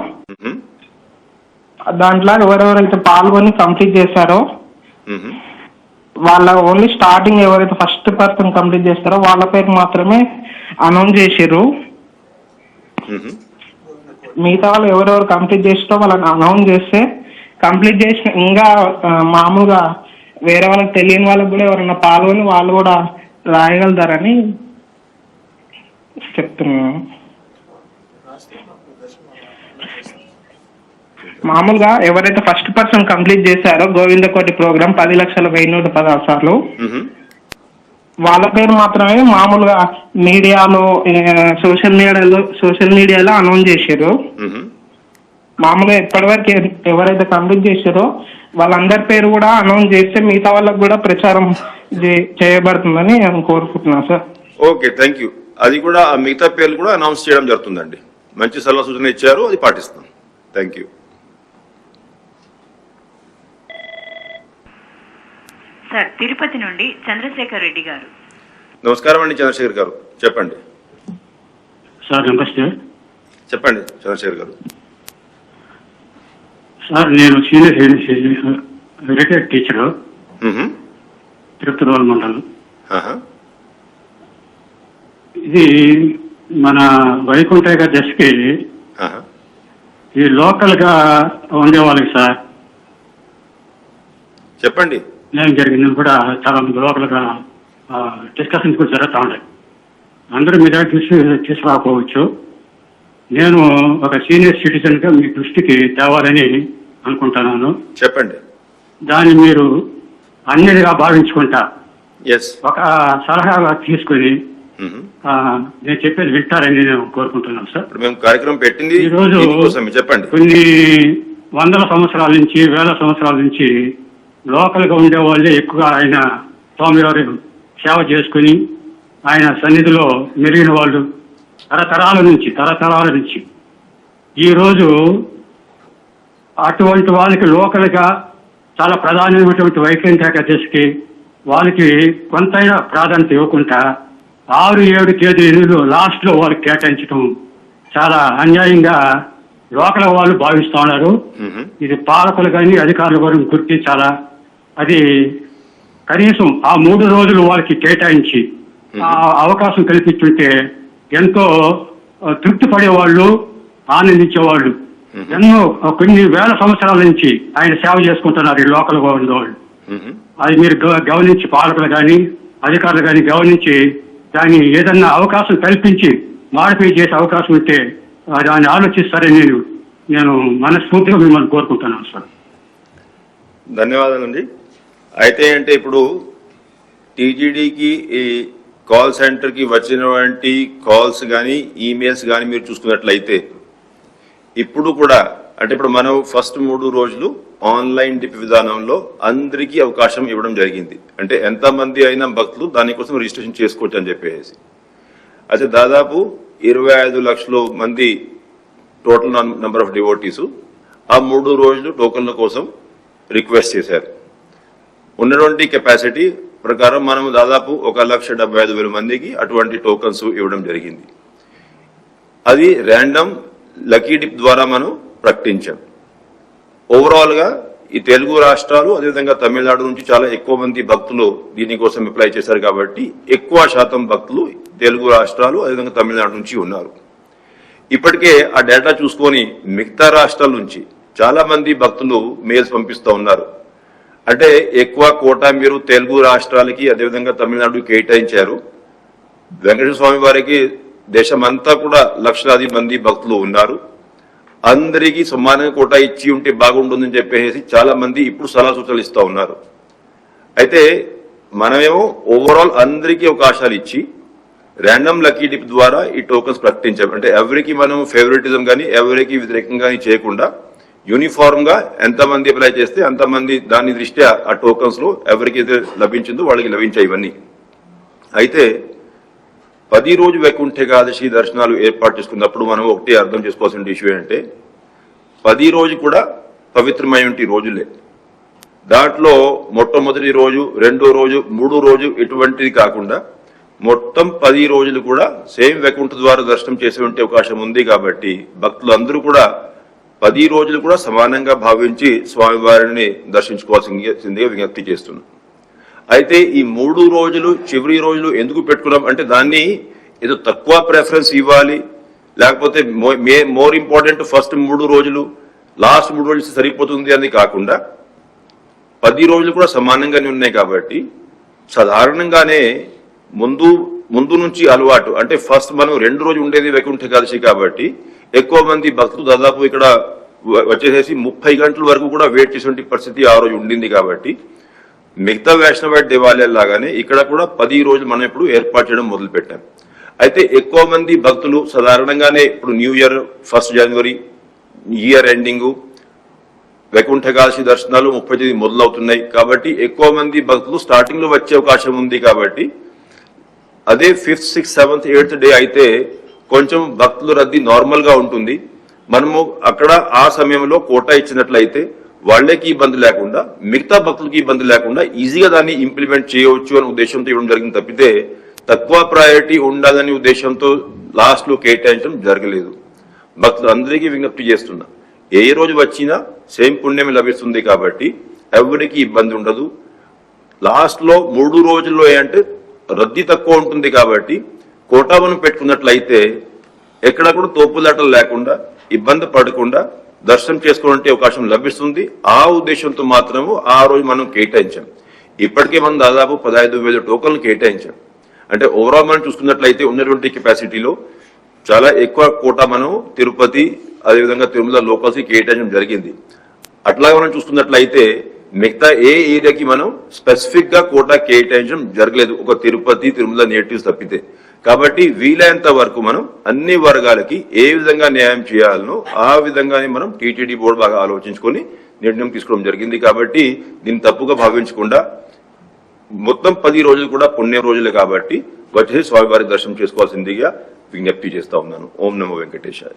దాంట్లో ఎవరెవరైతే పాల్గొని కంప్లీట్ చేశారో వాళ్ళ ఓన్లీ స్టార్టింగ్ ఎవరైతే ఫస్ట్ పర్సన్ కంప్లీట్ చేస్తారో వాళ్ళ పేరు మాత్రమే అనౌన్స్ చేసారు. మిగతా వాళ్ళు ఎవరెవరు కంప్లీట్ చేస్తారో వాళ్ళని అనౌన్స్ చేస్తే కంప్లీట్ చేసిన ఇంకా మామూలుగా వేరే వాళ్ళకి తెలియని వాళ్ళకి కూడా ఎవరైనా పాల్గొని వాళ్ళు కూడా రాయగలుగుతారని చెప్తున్నాను. మామూలుగా ఎవరైతే ఫస్ట్ పర్సన్ కంప్లీట్ చేశారో గోవిందకోటి ప్రోగ్రామ్ 10,116 సార్లు వాళ్ళ పేరు మాత్రమే మామూలుగా మీడియాలో సోషల్ మీడియాలో అనౌన్స్ చేశారు. మామూలుగా ఇప్పటివరకు ఎవరైతే కంప్లీట్ చేశారో వాళ్ళందరి పేరు కూడా అనౌన్స్ చేస్తే మిగతా వాళ్ళకు కూడా ప్రచారం చేయబడుతుందని నేను కోరుకుంటున్నాను సార్. Okay, thank you. అది కూడా మిగతా పేర్లు కూడా అనౌన్స్ చేయడం జరుగుతుందండి. మంచి సలహా సూచన ఇచ్చారు, అది పాటిస్తాం. Thank you. సార్ తిరుపతి నుండి చంద్రశేఖర్ రెడ్డి గారు. నమస్కారం అండి చంద్రశేఖర్ గారు, చెప్పండి. సార్ నమస్తే. చెప్పండి చంద్రశేఖర్ గారు. సార్ నేను senior retired teacher, Tirupati rural మండలం. ఇది మన వైకుంఠ ఏకాదశికి ఈ లోకల్ గా ఉండే వాళ్ళకి సార్ చెప్పండి. నేను జరిగింది కూడా చాలా మంది లోకల్ గా డిస్కషన్ కూడా జరుగుతూ ఉంటాయి. అందరి మీద తీసుకురాకపోవచ్చు. నేను ఒక సీనియర్ సిటిజన్ గా మీ దృష్టికి తేవాలని అనుకుంటున్నాను. చెప్పండి. దాన్ని మీరు అన్నిటిగా భావించుకుంటా ఎస్, ఒక సలహాగా తీసుకుని నేను చెప్పేది వింటారని నేను కోరుకుంటున్నాను సార్. ఇప్పుడు మేము కార్యక్రమం పెట్టింది ఈ రోజు దీనికోసమే. చెప్పండి. కొన్ని వందల సంవత్సరాల నుంచి, వేల సంవత్సరాల నుంచి లోకల్ గా ఉండే వాళ్ళే ఎక్కువగా ఆయన స్వామివారి సేవ చేసుకుని ఆయన సన్నిధిలో మెరిగిన వాళ్ళు తరతరాల నుంచి ఈ రోజు అటువంటి వాళ్ళకి లోకల్ గా చాలా ప్రధానమైనటువంటి వైకుంఠ ఏకాదశికి వాళ్ళకి కొంతైనా ప్రాధాన్యత ఇవ్వకుండా 6-7 తేదీలు లాస్ట్ లో వాళ్ళకి కేటాయించడం చాలా అన్యాయంగా లోకల్ వాళ్ళు భావిస్తా ఉన్నారు. ఇది పాలకులు కానీ అధికారులు కూడా గుర్తించాలా. అది కనీసం ఆ 3 రోజులు వాళ్ళకి కేటాయించి ఆ అవకాశం కల్పించుంటే ఎంతో తృప్తి పడేవాళ్ళు, ఆనందించేవాళ్ళు. ఎన్నో కొన్ని వేల సంవత్సరాల నుంచి ఆయన సేవ చేసుకుంటున్నారు ఈ లోకల్ గా ఉండేవాళ్ళు. అది మీరు గమనించి, పాలకులు కానీ అధికారులు కానీ గమనించి దాన్ని ఏదన్నా అవకాశం కల్పించి మాడిఫై చేసే అవకాశం ఉంటే దాన్ని ఆలోచిస్తారని నేను మనస్ఫూర్తిగా మిమ్మల్ని కోరుకుంటున్నాను సార్. ధన్యవాదాలండి. అయితే అంటే ఇప్పుడు టీజీడీకి ఈ కాల్ సెంటర్ కి వచ్చినటువంటి కాల్స్ కానీ ఈమెయిల్స్ కానీ మీరు చూసుకున్నట్లయితే ఇప్పుడు కూడా అంటే ఇప్పుడు మనం ఫస్ట్ 3 రోజులు ఆన్లైన్ డిప్ విధానంలో అందరికీ అవకాశం ఇవ్వడం జరిగింది. అంటే ఎంతమంది అయినా భక్తులు దానికోసం రిజిస్ట్రేషన్ చేసుకోవచ్చు అని చెప్పేసి. అయితే దాదాపు 25 లక్షల మంది టోటల్ నంబర్ ఆఫ్ డివోటీస్ ఆ 3 రోజులు టోకన్ల కోసం రిక్వెస్ట్ చేశారు. ఉన్నటువంటి కెపాసిటీ ప్రకారం మనం దాదాపు 1,75,000 మందికి అటువంటి టోకన్స్ ఇవ్వడం జరిగింది. అది ర్యాండమ్ లక్కీ డిప్ ద్వారా మనం ప్రకటించాం. ఓవరాల్ గా ఈ తెలుగు రాష్ట్రాలు అదేవిధంగా తమిళనాడు నుంచి చాలా ఎక్కువ మంది భక్తులు దీనికోసం అప్లై చేశారు కాబట్టి ఎక్కువ శాతం భక్తులు తెలుగు రాష్ట్రాలు అదేవిధంగా తమిళనాడు నుంచి ఉన్నారు. ఇప్పటికే ఆ డేటా చూసుకొని మిగతా రాష్ట్రాల నుంచి చాలా మంది భక్తులు మెయిల్స్ పంపిస్తూ ఉన్నారు. అంటే ఎక్కువ కోటా మీరు తెలుగు రాష్ట్రాలకి అదేవిధంగా తమిళనాడు కేటాయించారు. వెంకటేశ్వర స్వామి వారికి దేశమంతా కూడా లక్షలాది మంది భక్తులు ఉన్నారు. అందరికీ సమానంగా కోటా ఇచ్చి ఉంటే బాగుంటుందని చెప్పేసి చాలా మంది ఇప్పుడు సలహా సూచనలు ఇస్తా ఉన్నారు. అయితే మనమేమో ఓవరాల్ అందరికీ అవకాశాలు ఇచ్చి ర్యాండమ్ లక్కీ డిప్ ద్వారా ఈ టోకన్స్ ప్రకటించాం. అంటే ఎవరికి మనం ఫేవరెటిజం కానీ ఎవరికి వ్యతిరేకంగా చేయకుండా యూనిఫామ్ గా ఎంతమంది అప్లై చేస్తే అంతమంది దాని దృష్ట్యా ఆ టోకన్స్ లో ఎవరికైతే లభించిందో వాళ్ళకి లభించాయి ఇవన్నీ. అయితే 10 రోజు వైకుంఠ ఏకాదశి దర్శనాలు ఏర్పాటు చేసుకున్నప్పుడు మనం ఒకటి అర్థం చేసుకోవాల్సిన ఇష్యూ ఏంటంటే 10 రోజు కూడా పవిత్రమైన రోజులే. దాంట్లో మొట్టమొదటి రోజు, 2వ రోజు, 3వ రోజు ఇటువంటిది కాకుండా మొత్తం 10 రోజులు కూడా సేమ్ వైకుంఠ ద్వారా దర్శనం చేసే అవకాశం ఉంది. కాబట్టి భక్తులందరూ కూడా 10 రోజులు కూడా సమానంగా భావించి స్వామివారిని దర్శించుకోవాల్సిందిగా విజ్ఞప్తి చేస్తున్నాం. అయితే ఈ 3 రోజులు చివరి రోజులు ఎందుకు పెట్టుకున్నాం అంటే దాన్ని ఏదో తక్కువ ప్రిఫరెన్స్ ఇవ్వాలి, లేకపోతే మోర్ ఇంపార్టెంట్ ఫస్ట్ 3 రోజులు లాస్ట్ 3 రోజులు సరిపోతుంది అని కాకుండా 10 రోజులు కూడా సమానంగానే ఉన్నాయి. కాబట్టి సాధారణంగానే ముందు నుంచి అలవాటు అంటే ఫస్ట్ మనం 2 రోజు ఉండేది వైకుంఠ ఏకాదశి కాబట్టి ఎక్కువ మంది భక్తులు దాదాపు ఇక్కడ వచ్చేసేసి 30 గంటల వరకు కూడా వెయిట్ చేసే పరిస్థితి ఆ రోజు ఉండింది. కాబట్టి మిగతా వైష్ణవ దేవాలయాల లాగానే ఇక్కడ కూడా 10 రోజులు మనం ఇప్పుడు ఏర్పాటు చేయడం మొదలు పెట్టాం. అయితే ఎక్కువ మంది భక్తులు సాధారణంగానే ఇప్పుడు న్యూ ఇయర్ 1 జనవరి ఇయర్ ఎండింగ్ వైకుంఠ ఏకాదశి దర్శనాలు 30 మొదలవుతున్నాయి. కాబట్టి ఎక్కువ మంది భక్తులు స్టార్టింగ్ లో వచ్చే అవకాశం ఉంది. కాబట్టి అదే 5th, 6th, 7th, 8th day అయితే కొంచెం భక్తుల రద్దీ నార్మల్ గా ఉంటుంది. మనము అక్కడ ఆ సమయంలో కోటా ఇచ్చినట్లయితే వాళ్ళకి ఇబ్బంది లేకుండా మిగతా భక్తులకి ఇబ్బంది లేకుండా ఈజీగా దాన్ని ఇంప్లిమెంట్ చేయవచ్చు అనే ఉద్దేశంతో ఇవ్వడం జరిగింది తప్పితే తక్కువ ప్రయారిటీ ఉండాలనే ఉద్దేశంతో లాస్ట్ లో కేటాయించడం జరగలేదు. భక్తులందరికీ విజ్ఞప్తి చేస్తున్నా, ఏ రోజు వచ్చినా సేమ్ పుణ్యం లభిస్తుంది. కాబట్టి ఎవరికి ఇబ్బంది ఉండదు. లాస్ట్ లో 3 రోజుల్లో ఏంటంటే రద్దీ తక్కువ ఉంటుంది. కాబట్టి కోటాలను పెట్టుకున్నట్లయితే ఎక్కడ కూడా తోపులాటలు లేకుండా ఇబ్బంది పడకుండా దర్శనం చేసుకోవాలంటే అవకాశం లభిస్తుంది. ఆ ఉద్దేశంతో మాత్రము ఆ రోజు మనం కేటాయించాం. ఇప్పటికే మనం దాదాపు 15,000 టోకన్లు కేటాయించాం. అంటే ఓవరాల్ మనం చూసుకున్నట్లయితే ఉన్నటువంటి కెపాసిటీలో చాలా ఎక్కువ కోటా మనం తిరుపతి అదేవిధంగా తిరుమల లోకల్స్ కి కేటాయించడం జరిగింది. అట్లాగే మనం చూసుకున్నట్లయితే మిగతా ఏ ఏరియాకి మనం స్పెసిఫిక్ గా కోటా కేటాయించడం జరగలేదు, ఒక తిరుపతి తిరుమల నేటివ్స్ తప్పితే. కాబట్టి వీలైనంత వరకు మనం అన్ని వర్గాలకి ఏ విధంగా న్యాయం చేయాలనో ఆ విధంగానే మనం టీటీడీ బోర్డు బాగా ఆలోచించుకొని నిర్ణయం తీసుకోవడం జరిగింది. కాబట్టి దీన్ని తప్పుగా భావించకుండా మొత్తం 10 రోజులు కూడా పుణ్య రోజులే కాబట్టి వచ్చేసి స్వామివారి దర్శనం చేసుకోవాల్సిందిగా విజ్ఞప్తి చేస్తా ఉన్నాను. ఓం నమో వెంకటేశాయ.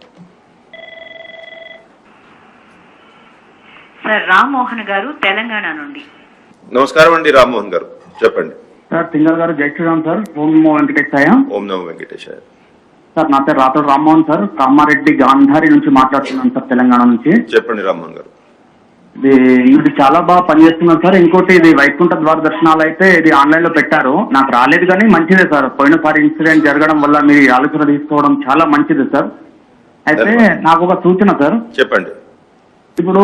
సార్ రామ్మోహన్ గారు తెలంగాణ నుండి. నమస్కారం అండి రామ్మోహన్ గారు, చెప్పండి. సార్ సింగర్ గారు జై శ్రీరామ్ సార్. ఓం నమో వెంకటేశాయ. ఓం నమో వెంకటేశాయ. సార్ నా పేరు రాథోడ్ రామ్మోహన్ సార్, కామారెడ్డి గాంధారి నుంచి మాట్లాడుతున్నాను సార్, తెలంగాణ నుంచి. చెప్పండి రామ్మోహన్ గారు. ఇది చాలా బాగా పనిచేస్తున్నారు సార్. ఇంకోటి ఇది వైకుంఠ ద్వార దర్శనాలు అయితే ఇది ఆన్లైన్ లో పెట్టారు, నాకు రాలేదు కానీ మంచిదే సార్. పోయినసారి ఇన్సిడెంట్ జరగడం వల్ల మీరు ఆలోచన తీసుకోవడం చాలా మంచిది సార్. అయితే నాకు ఒక సూచన సార్. చెప్పండి. ఇప్పుడు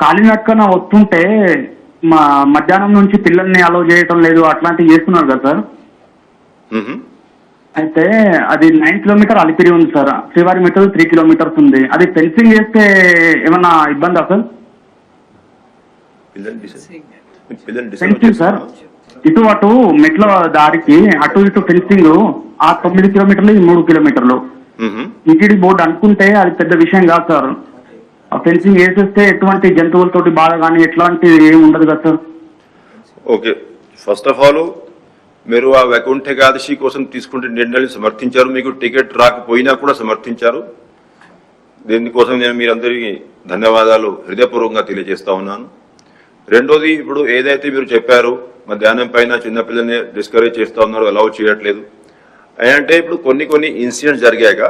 కాలినక్కన వస్తుంటే మధ్యాహ్నం నుంచి పిల్లల్ని అలౌ చేయటం లేదు, అట్లాంటివి చేస్తున్నారు కదా సార్. అయితే అది 9 కిలోమీటర్ అలిపిరి ఉంది సార్, శ్రీవారి మీటర్ 3 కిలోమీటర్స్ ఉంది. అది ఫెన్సింగ్ చేస్తే ఏమన్నా ఇబ్బందా సార్? ఫెన్సింగ్ సార్, ఇటు అటు మెట్ల దారికి అటు ఇటు ఫెన్సింగ్, ఆ 9 కిలోమీటర్లు 3 కిలోమీటర్లు. టీటీడీ బోర్డు అనుకుంటే అది పెద్ద విషయం కాదు సార్. ఆ ఫెన్సింగ్ వేసేస్తే ఎటువంటి జంతువులతోటి బాధ కానీ ఎట్లాంటిది ఏమి ఉండదు కదా sir. Okay, first of all మీరు ఆ వైకుంఠ ఏకాదశి కోసం తీసుకుంటే నిర్ణయాన్ని సమర్థించారు, మీకు టికెట్ రాకపోయినా కూడా సమర్థించారు. దీనికోసం నేను మీరందరికీ ధన్యవాదాలు హృదయపూర్వకంగా తెలియజేస్తా ఉన్నాను. రెండోది, ఇప్పుడు ఏదైతే మీరు చెప్పారో మధ్యాహ్నం పైన చిన్నపిల్లల్ని డిస్కరేజ్ చేస్తా ఉన్నారు, అలౌ చేయట్లేదు అంటే ఇప్పుడు కొన్ని ఇన్సిడెంట్స్ జరిగాక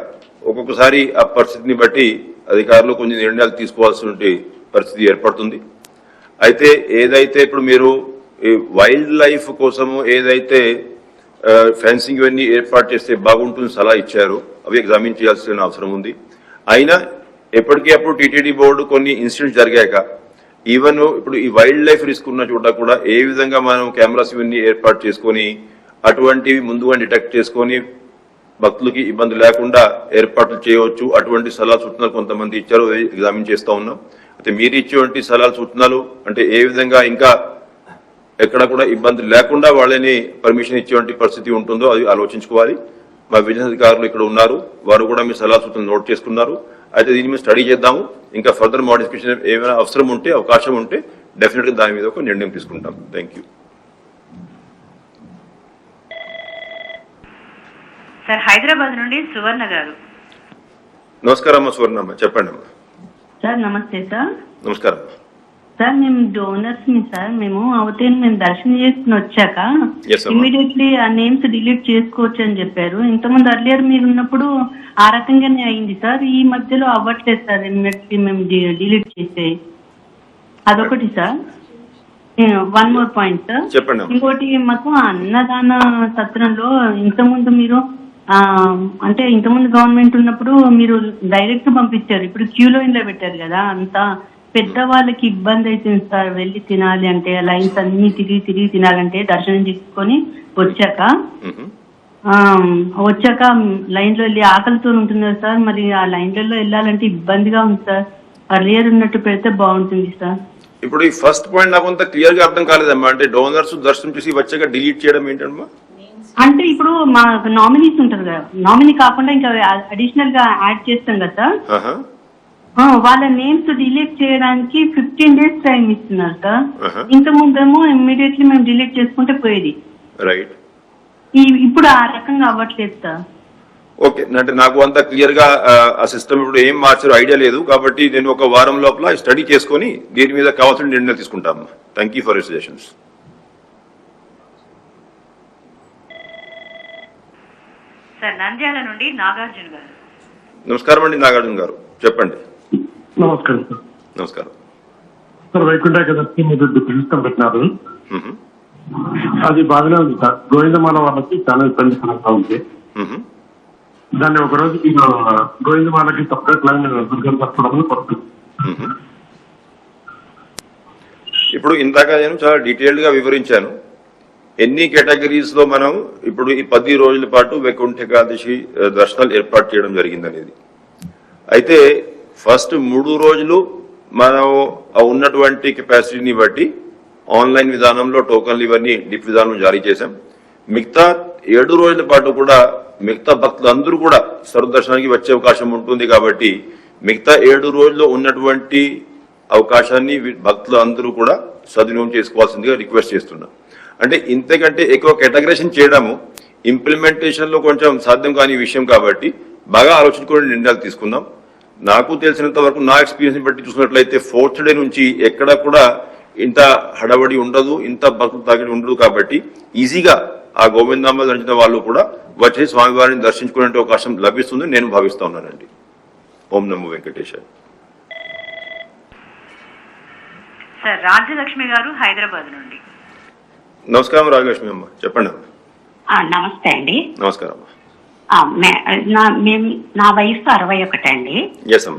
ఒక్కొక్కసారి ఆ పరిస్థితిని బట్టి అధికారులు కొన్ని నిర్ణయాలు తీసుకోవాల్సిన పరిస్థితి ఏర్పడుతుంది. అయితే ఏదైతే ఇప్పుడు మీరు వైల్డ్ లైఫ్ కోసము ఏదైతే ఫెన్సింగ్ ఇవన్నీ ఏర్పాటు చేస్తే బాగుంటుంది సలహా ఇచ్చారు, అవి ఎగ్జామిన్ చేయాల్సిన అవసరం ఉంది. అయినా ఎప్పటికీ అప్పుడు టీటీడీ బోర్డు కొన్ని ఇన్సిడెంట్స్ జరిగాక ఈవెన్ ఇప్పుడు ఈ వైల్డ్ లైఫ్ రిస్క్ ఉన్న చోట కూడా ఏ విధంగా మనం కెమెరాస్ ఇవన్నీ ఏర్పాటు చేసుకొని అటువంటివి ముందుగా డిటెక్ట్ చేసుకొని భక్తులకి ఇబ్బంది లేకుండా ఏర్పాట్లు చేయవచ్చు, అటువంటి సలహా సూచనలు కొంతమంది ఇచ్చారు, ఎగ్జామిన్ చేస్తా ఉన్నాం. అయితే మీరు ఇచ్చేటువంటి సలహాలు సూచనలు అంటే ఏ విధంగా ఇంకా ఎక్కడ కూడా ఇబ్బంది లేకుండా వాళ్ళని పర్మిషన్ ఇచ్చేటువంటి పరిస్థితి ఉంటుందో అది ఆలోచించుకోవాలి. మా విజిలెన్స్ అధికారులు ఇక్కడ ఉన్నారు, వారు కూడా మీ సలహా సూచనలు నోట్ చేసుకున్నారు. అయితే దీని మీద స్టడీ చేద్దాము, ఇంకా ఫర్దర్ మోడిఫికేషన్ ఏమైనా అవసరం ఉంటే అవకాశం ఉంటే డెఫినెట్ గా దాని మీద ఒక నిర్ణయం తీసుకుంటాం. Thank you. సార్ హైదరాబాద్ నుండి సువర్ణ గారు. నమస్కారం అమ్మా సువర్ణమ్మ, చెప్పండి అమ్మా. సార్ నమస్తే సార్. నమస్కారం సార్ మేము డోనర్స్ ని సార్, మేము అవతేను మేము దర్శనం చేసుకుని వచ్చాక ఇమీడియట్లీ ఆ నేమ్స్ డిలీట్ చేసుకోవచ్చు అని చెప్పారు. ఇంతకుముందు అర్లియర్ మీరు ఉన్నప్పుడు ఆ రకంగానే అయింది సార్, ఈ మధ్యలో అవ్వట్లేదు సార్ ఇమీడియట్లీ మేము డిలీట్ చేసే. అదొకటి sir. One more point sir, చెప్పండి. ఇంకోటి మాకు అన్నదాన సత్రంలో ఇంతకుముందు మీరు అంటే ఇంతకుముందు గవర్నమెంట్ ఉన్నప్పుడు మీరు డైరెక్ట్ పంపించారు, ఇప్పుడు క్యూ లైన్ లో పెట్టారు కదా, అంతా పెద్దవాళ్ళకి ఇబ్బంది అవుతుంది సార్ వెళ్ళి తినాలి అంటే, లైన్స్ అన్ని తిరిగి తినాలంటే దర్శనం చేసుకొని వచ్చాక లైన్ లో వెళ్ళి ఆకలితో ఉంటున్నారు సార్. మరి ఆ లైన్లలో వెళ్ళాలంటే ఇబ్బందిగా ఉంది సార్, అర్లియర్ ఉన్నట్టు పెడితే బాగుంటుంది సార్. ఇప్పుడు ఈ ఫస్ట్ పాయింట్ నాకు అంత క్లియర్ గా అర్థం కాలేదమ్మా, అంటే డోనర్స్ దర్శనం చేసి వచ్చాక డిలీట్ చేయడం ఏంటమ్మా? అంటే ఇప్పుడు మా నామినీస్ ఉంటారు కదా, నామినీ కాకుండా ఇంకా అడిషనల్ గా యాడ్ చేస్తాం కదా సార్, వాళ్ళ నేమ్స్ డిలీట్ చేయడానికి 15 days టైం ఇస్తున్నారు సార్. ఇంత ముందేమో ఇమ్మీడియట్లీ మేము డిలీట్ చేసుకుంటే పోయేది, రైట్. ఇప్పుడు ఆ రకంగా అవ్వట్లేదు సార్. ఓకే, అంటే నాకు అంత క్లియర్ గా ఆ సిస్టమ్ ఇప్పుడు ఏం మార్చారో ఐడియా లేదు, కాబట్టి నేను ఒక వారం లోపల స్టడీ చేసుకుని దీని మీద కావాల్సిన నిర్ణయం తీసుకుంటాను. Thank you for your suggestions. Sir Nandyal నుండి నాగార్జున గారు. నమస్కారం అండి నాగార్జున గారు, చెప్పండి. నమస్కారం సార్. నమస్కారం సార్. వైకుంఠ ఏకాదశి మీరు పిలుస్తాం పెట్టినారు, అది బాగానే ఉంది సార్. గోవిందమాల వాళ్ళకి చాలా ఇబ్బంది కలుగుతా ఉంది. దాన్ని ఒకరోజు గోవిందమాలకి సపరేట్ లైన్ దుర్గం తప్పడం పడుతుంది. ఇప్పుడు ఇందాక నేను చాలా డీటెయిల్డ్ గా వివరించాను. ఎన్ని కేటగిరీస్ లో మనం ఇప్పుడు ఈ 10 రోజుల పాటు వైకుంఠ ఏకాదశి దర్శనాలు ఏర్పాటు చేయడం జరిగిందనేది. అయితే ఫస్ట్ 3 రోజులు మనం ఉన్నటువంటి కెపాసిటీని బట్టి ఆన్లైన్ విధానంలో టోకన్లు ఇవన్నీ డిప్ విధానం జారీ చేశాం. మిగతా 7 రోజుల పాటు కూడా మిగతా భక్తులందరూ కూడా సర్వదర్శనానికి వచ్చే అవకాశం ఉంటుంది. కాబట్టి మిగతా 7 రోజుల్లో ఉన్నటువంటి అవకాశాన్ని భక్తులు అందరూ కూడా సద్వినియోగం చేసుకోవాల్సిందిగా రిక్వెస్ట్ చేస్తున్నాం. అంటే ఇంతకంటే ఎక్కువ కేటగరైజేషన్ చేయడము ఇంప్లిమెంటేషన్ లో కొంచెం సాధ్యం కాని విషయం కాబట్టి బాగా ఆలోచించుకుని నిర్ణయాలు తీసుకున్నాం. నాకు తెలిసినంత వరకు నా ఎక్స్పీరియన్స్ బట్టి చూసినట్లయితే 4th డే నుంచి ఎక్కడ కూడా ఇంత హడావడి ఉండదు, ఇంత భక్తులు తాకిడి ఉండదు. కాబట్టి ఈజీగా ఆ గోవిందాంబ ధరించిన వాళ్ళు కూడా వచ్చి స్వామివారిని దర్శించుకునే అవకాశం లభిస్తుంది నేను భావిస్తా ఉన్నానండి. ఓం నమో వెంకటేశాయ. సార్ రాజ్యలక్ష్మి గారు హైదరాబాద్ నుండి. నమస్కారం రాజలక్ష్మి అమ్మ, చెప్పండి అమ్మ. నమస్తే అండి. నమస్కారం అమ్మ. నా వయసు 61 అండి.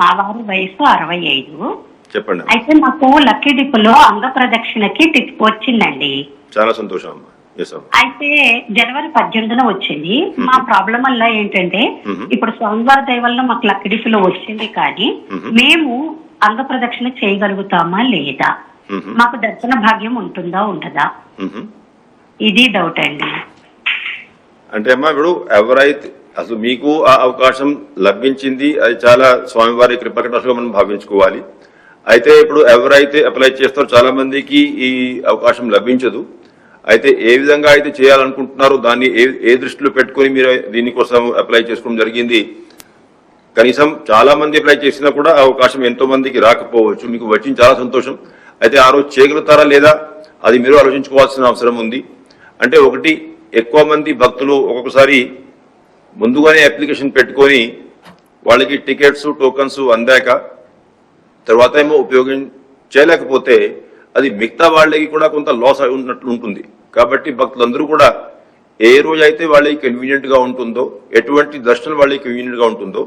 మా వారి వయసు 65. చెప్పండి. అయితే నాకు లక్కీ డిప్ లో అంగ ప్రదక్షిణకి టిప్ వచ్చిందండి. చాలా సంతోషం అమ్మ. అయితే జనవరి 18న వచ్చింది. మా ప్రాబ్లం వల్ల ఏంటంటే ఇప్పుడు స్వామివారి దయ వల్ల మాకు లక్కీ డిప్ లో వచ్చింది, కానీ మేము అంగ ప్రదక్షిణ చేయగలుగుతామా లేదా, మాకు దర్శన భాగ్యం ఉంటుందా ఉండదా, ఇది డౌట్ అండి. అంటే అమ్మా ఇప్పుడు ఎవరైతే అసలు మీకు ఆ అవకాశం లభించింది అది చాలా స్వామివారి కృపకటాక్షంగా మనం భావించుకోవాలి. అయితే ఇప్పుడు ఎవరైతే అప్లై చేస్తారో చాలా మందికి ఈ అవకాశం లభించదు. అయితే ఏ విధంగా అయితే చేయాలనుకుంటున్నారో దాన్ని ఏ దృష్టిలో పెట్టుకుని మీరు దీనికోసం అప్లై చేసుకోవడం జరిగింది. కనీసం చాలా మంది అప్లై చేసినా కూడా అవకాశం ఎంతో మందికి రాకపోవచ్చు. మీకు వచ్చింది చాలా సంతోషం. అయితే ఆ రోజు చేయగలుగుతారా లేదా అది మీరు ఆలోచించుకోవాల్సిన అవసరం ఉంది. అంటే ఒకటి, ఎక్కువ మంది భక్తులు ఒక్కొక్కసారి ముందుగానే అప్లికేషన్ పెట్టుకొని వాళ్ళకి టికెట్స్ టోకన్స్ అందాక తర్వాత ఏమో ఉపయోగించలేకపోతే అది మిగతా వాళ్ళకి కూడా కొంత లాస్ ఉన్నట్లు ఉంటుంది. కాబట్టి భక్తులందరూ కూడా ఏ రోజు అయితే వాళ్ళకి కన్వీనియంట్ గా ఉంటుందో, ఎటువంటి దర్శనం వాళ్ళకి కన్వీనియంట్ గా ఉంటుందో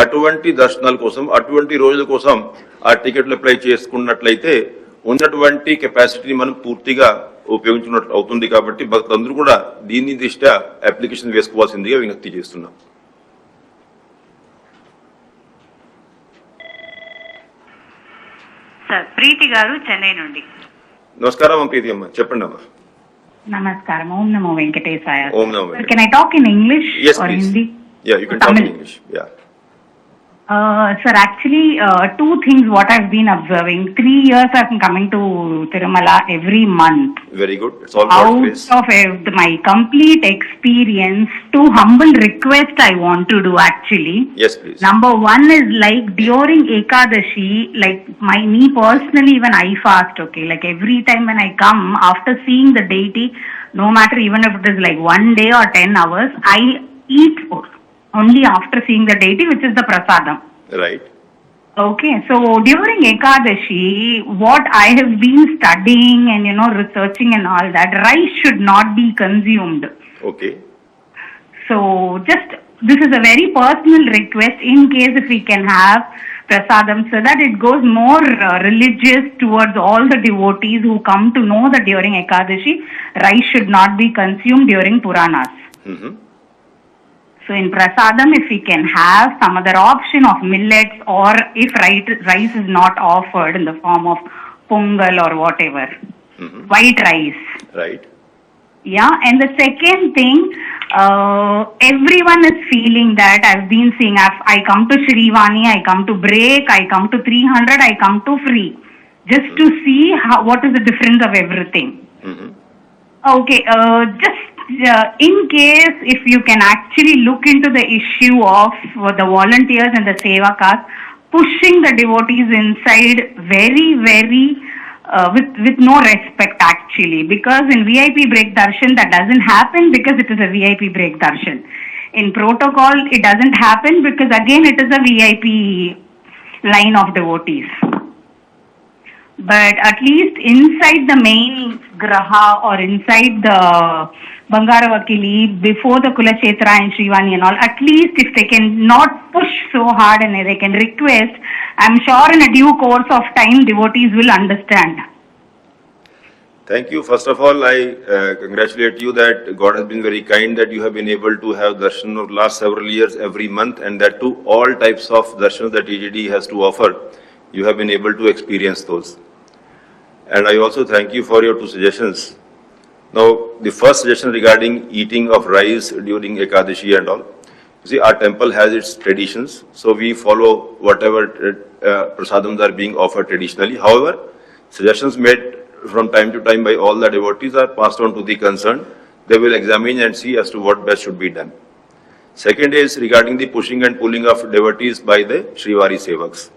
అటువంటి దర్శనాల కోసం అటువంటి రోజుల కోసం ఆ టికెట్లు అప్లై చేసుకున్నట్లయితే ఉన్నటువంటి కెపాసిటీని మనం పూర్తిగా ఉపయోగించుకున్నట్లు అవుతుంది. కాబట్టి భక్తులందరూ కూడా దీన్ని దృష్ట్యా అప్లికేషన్ వేసుకోవాల్సిందిగా విజ్ఞప్తి చేస్తున్నాం. సార్ ప్రీతి గారు చెన్నై నుండి. నమస్కారం అమ్మ ప్రీతి అమ్మ, చెప్పండి అమ్మా. నమస్కారం. ఓం నమో వెంకటేశాయ. ఓం నమో వెంకటేశాయ. Can I talk in English are Hindi? Yeah, you can talk in English. Yeah. Sir, actually, 2 things what I've been observing. 3 years I've been coming to Tirumala every month. Very good. It's all God's grace. Out of my complete experience, 2 humble requests I want to do actually. Yes, please. Number 1 is like during Ekadashi, like me personally, even I fast, okay? Like every time when I come, after seeing the deity, no matter even if it is like 1 day or 10 hours, I eat only after seeing the deity, which is the prasadam. Right. Okay, so during Ekadashi, what I have been studying and researching and all that, rice should not be consumed. Okay. So just this is a very personal request, in case if we can have prasadam, so that it goes more religious towards all the devotees who come to know that during Ekadashi, rice should not be consumed during Puranas. So in prasadam, if we can have some other option of millets, or if rice is not offered in the form of pongal or whatever, white rice. Right. Yeah, and the second thing, everyone is feeling that I've been seeing, I come to Shrivani, I come to break, I come to 300, I come to free, just to see what is the difference of everything. Okay, just in case if you can actually look into the issue of the volunteers and the sevakas pushing the devotees inside very, very with no respect actually, because in VIP break darshan that doesn't happen because it is a VIP break darshan. In protocol it doesn't happen because again it is a VIP line of devotees. But at least inside the main graha or inside the Bangaravakili, before the Kulakshetra and Shrivani and all, at least if they can not push so hard and they can request, I'm sure in a due course of time devotees will understand. Thank you. First of all, I congratulate you that God has been very kind that you have been able to have darshan over last several years every month, and that too all types of darshans that TGD has to offer, you have been able to experience those. And I also thank you for your two suggestions. Now, the first suggestion regarding eating of rice during Ekadashi and all. You see, our temple has its traditions, so we follow whatever prasadams are being offered traditionally. However, suggestions made from time to time by all the devotees are passed on to the concerned. They will examine and see as to what best should be done. Second is regarding the pushing and pulling of devotees by the Shrivari Sevaks.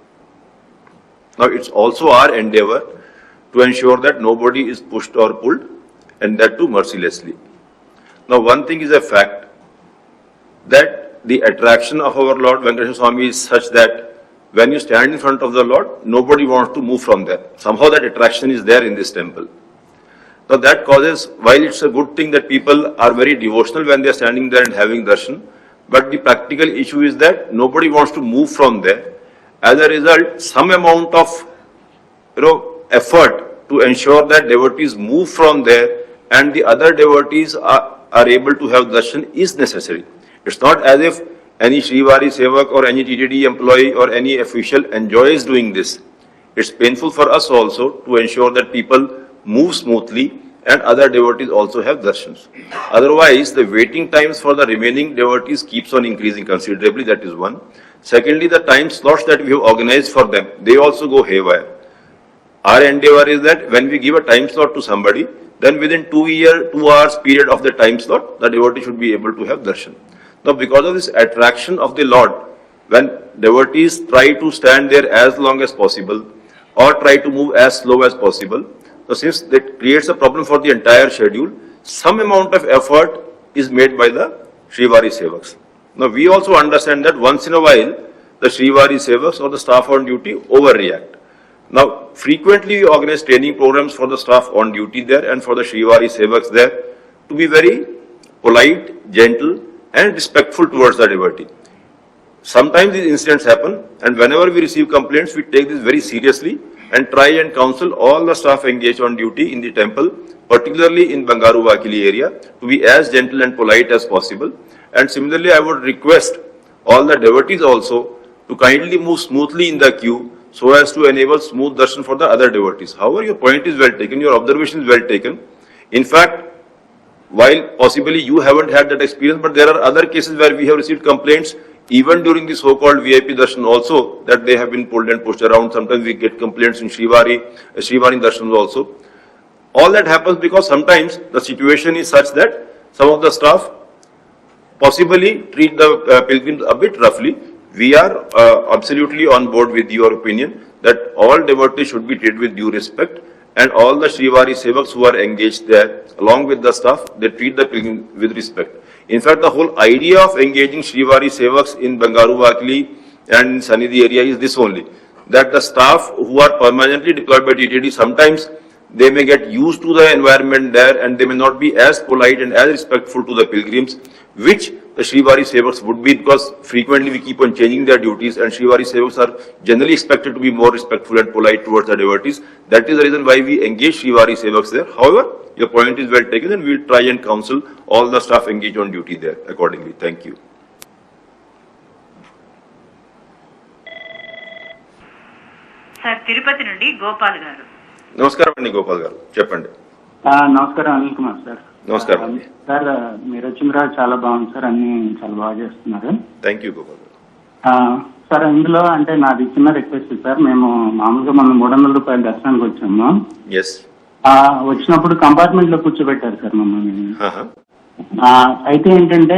Now, it's also our endeavor to ensure that nobody is pushed or pulled, and that too mercilessly. Now, one thing is a fact, that the attraction of our Lord Venkateswara Swami is such that when you stand in front of the Lord, nobody wants to move from there. Somehow that attraction is there in this temple. Now that causes, while it's a good thing that people are very devotional when they are standing there and having darshan, but the practical issue is that nobody wants to move from there. As a result, some amount of effort to ensure that devotees move from there and the other devotees are able to have darshan is necessary. It's not as if any Shrivari Sevak or any TTD employee or any official enjoys doing this. It's painful for us also to ensure that people move smoothly and other devotees also have darshans. Otherwise, the waiting times for the remaining devotees keeps on increasing considerably. That is one. Secondly, the time slots that we have organized for them, they also go haywire. Our endeavor is that when we give a time slot to somebody, then within 2 hours period of the time slot, the devotee should be able to have darshan. Now, because of this attraction of the Lord, when devotees try to stand there as long as possible or try to move as slow as possible, so since that creates a problem for the entire schedule, some amount of effort is made by the Shrivari Sevaks. Now, we also understand that once in a while, the Shrivari Sevaks or the staff on duty overreact. Now, frequently we organize training programs for the staff on duty there and for the Shrivari Sevaks there to be very polite, gentle, and respectful towards the devotee. Sometimes these incidents happen, and whenever we receive complaints, we take this very seriously and try and counsel all the staff engaged on duty in the temple, particularly in Bangaru Vakili area, to be as gentle and polite as possible. And similarly, I would request all the devotees also to kindly move smoothly in the queue so as to enable smooth darshan for the other devotees. However, your point is well taken, your observation is well taken. In fact, while possibly you haven't had that experience, but there are other cases where we have received complaints even during the so-called VIP darshan also, that they have been pulled and pushed around. Sometimes we get complaints in Shrivari darshans also. All that happens because sometimes the situation is such that some of the staff possibly treat the pilgrims a bit roughly. We are absolutely on board with your opinion that all devotees should be treated with due respect, and all the Shrivari Sevaks who are engaged there, along with the staff, they treat the pilgrim with respect. In fact, the whole idea of engaging Shrivari Sevaks in Bangaru Vakili and in Sanidhi area is this only, that the staff who are permanently deployed by TTD, sometimes they may get used to the environment there and they may not be as polite and as respectful to the pilgrims, which the Shrivari Sevaks would be, because frequently we keep on changing their duties and Shrivari Sevaks are generally expected to be more respectful and polite towards the devotees. That is the reason why we engage Shrivari Sevaks there. However, your point is well taken and we will try and counsel all the staff engaged on duty there accordingly. Thank you. Sir Tirupati నుండి గోపాల్ గారు. నమస్కారం అండి గోపాల్ గారు, చెప్పండి. నమస్కారం Anil Kumar sir. నమస్కారం sir, మీరు వచ్చిన తర్వాత చాలా బాగుంది సార్, అన్ని చాలా బాగా చేస్తున్నారు. థ్యాంక్ యూ గోపాల్ గారు. సార్, ఇందులో అంటే నాది చిన్న రిక్వెస్ట్ సార్, మేము మామూలుగా మనం 300 రూపాయల దర్శనానికి వచ్చాము. వచ్చినప్పుడు కంపార్ట్మెంట్ లో కూర్చోబెట్టారు సార్ మమ్మల్ని. అయితే ఏంటంటే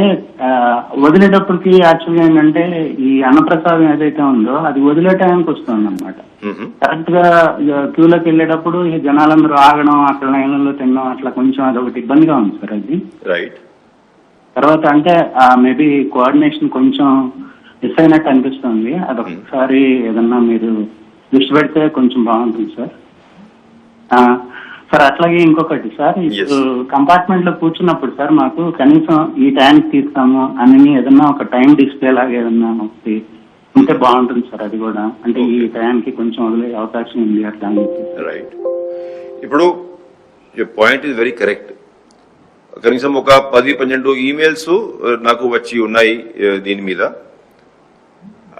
వదిలేటప్పటికి యాక్చువల్గా ఏంటంటే ఈ అన్నప్రసాదం ఏదైతే ఉందో అది వదిలే టైంకి వస్తుంది అనమాట. కరెక్ట్ గా క్యూలోకి వెళ్ళేటప్పుడు ఈ జనాలందరూ ఆగడం, అక్కడ లైన్లలో తినడం, అట్లా కొంచెం అదొకటి ఇబ్బందిగా ఉంది సార్ అది. తర్వాత అంటే మేబీ కోఆర్డినేషన్ కొంచెం మిస్ అయినట్టు అనిపిస్తుంది. అదొకసారి ఏదన్నా మీరు దృష్టి పెడితే కొంచెం బాగుంటుంది సార్. సార్, అట్లాగే ఇంకొకటి సార్, కంపార్ట్మెంట్ లో కూర్చున్నప్పుడు సార్ మాకు కనీసం ఈ టైంకి తీస్తాము అని ఏదన్నా ఒక టైం డిస్ప్లే లాగా ఏదన్నా ఒకటి ఉంటే బాగుంటుంది సార్. అది కూడా అంటే ఈ టైంకి కొంచెం వదిలే అవకాశం ఉంది అట్లా. రైట్. ఇప్పుడు your point is very correct. కనీసం ఒక 10-12 ఈమెయిల్స్ నాకు వచ్చి ఉన్నాయి దీని మీద.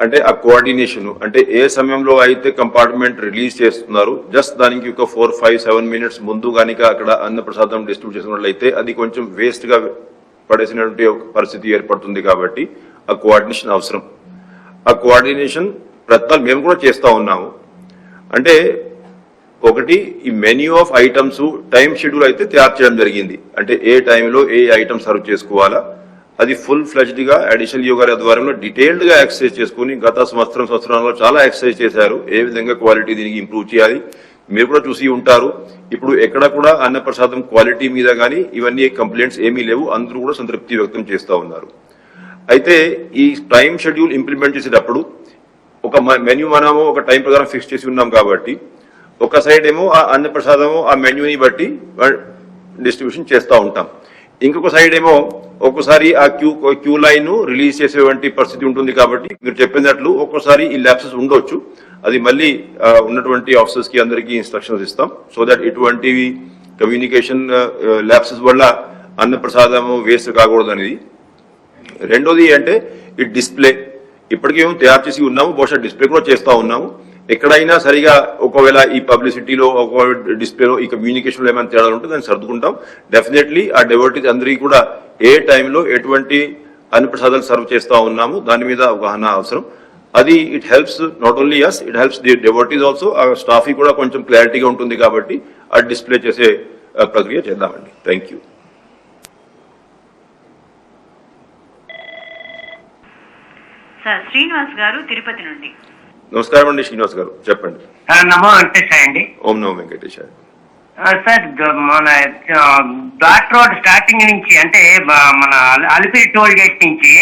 అంటే ఆ కోఆర్డినేషన్, అంటే ఏ సమయంలో అయితే కంపార్ట్మెంట్ రిలీజ్ చేస్తున్నారు, జస్ట్ దానికి ఒక 4-5-7 మినిట్స్ ముందు కనుక అక్కడ అన్నప్రసాదం డిస్ట్రిబ్యూట్ చేసినట్లయితే అది కొంచెం వేస్ట్ గా పడేసినటువంటి ఒక పరిస్థితి ఏర్పడుతుంది. కాబట్టి ఆ కోఆర్డినేషన్ అవసరం. ఆ కోఆర్డినేషన్ ప్రయత్నాలు మేము కూడా చేస్తా ఉన్నాము. అంటే ఒకటి, ఈ menu of items time schedule అయితే తయారు చేయడం జరిగింది. అంటే ఏ టైంలో ఏ ఐటమ్ సర్వ్ చేసుకోవాలా, అది ఫుల్ ఫ్లెజ్డ్ గా అడిషనల్ యోగా ఆధ్వర్యంలో డీటెయిల్డ్ గా ఎక్సర్సైజ్ చేసుకుని గత సంవత్సరంలో చాలా ఎక్సర్సైజ్ చేశారు. ఏ విధంగా క్వాలిటీ దీనికి ఇంప్రూవ్ చేయాలి మీరు కూడా చూసి ఉంటారు. ఇప్పుడు ఎక్కడ కూడా అన్నప్రసాదం క్వాలిటీ మీద కానీ ఇవన్నీ కంప్లైంట్స్ ఏమీ లేవు. అందరూ కూడా సంతృప్తి వ్యక్తం చేస్తూ ఉన్నారు. అయితే ఈ టైం షెడ్యూల్ ఇంప్లిమెంట్ చేసేటప్పుడు ఒక మెన్యూ మనము ఒక టైం ప్రకారం ఫిక్స్ చేసి ఉన్నాం కాబట్టి ఒక సైడ్ ఏమో ఆ అన్నప్రసాదము ఆ మెన్యూని బట్టి డిస్ట్రిబ్యూషన్ చేస్తూ ఉంటాం. ఇంకొక సైడ్ ఏమో ఒక్కోసారి ఆ క్యూ లైన్ రిలీజ్ చేసేటువంటి పరిస్థితి ఉంటుంది. కాబట్టి మీరు చెప్పినట్లు ఒక్కోసారి ఈ ల్యాప్సెస్ ఉండొచ్చు. అది మళ్ళీ ఉన్నటువంటి ఆఫీసర్స్ కి అందరికీ ఇన్స్ట్రక్షన్స్ ఇస్తాం, సో దట్ ఇటువంటి కమ్యూనికేషన్ ల్యాప్సెస్ వల్ల అన్నప్రసాదము వేస్ట్ కాకూడదు అనేది. రెండోది అంటే ఈ డిస్ప్లే ఇప్పటికీ మేము తయారు చేసి ఉన్నాము, బహుశా డిస్ప్లే కూడా చేస్తా ఉన్నాము. ఎక్కడైనా సరిగా ఒకవేళ ఈ పబ్లిసిటీలో ఒక డిస్ప్లేలో ఈ కమ్యూనికేషన్ లో ఏమైనా తేడా ఉంటే దాన్ని సర్దుకుంటాం. డెఫినెట్లీ ఆ డెవోటీస్ అందరికీ కూడా ఏ టైంలో ఎటువంటి అన్నప్రసాదాలు సర్వ్ చేస్తా ఉన్నాము దాని మీద అవగాహన అవసరం. అది it helps not only us, it helps the devotees also. ఆ స్టాఫ్ కూడా కొంచెం క్లారిటీగా ఉంటుంది కాబట్టి ఆ డిస్ప్లే చేసే ప్రక్రియ చేద్దామండి. Thank you. సార్ శ్రీనివాస్ గారు తిరుపతి నుండి. నమస్కారం అండి శ్రీనివాస్ గారు, చెప్పండి. నమో వెంకటేశాయ అండి. ఓం నమో వెంకటేశాయ. సార్ మన ఘాట్ రోడ్ స్టార్టింగ్ నుంచి అంటే మన అలిపిరి టోల్ గేట్ నుంచి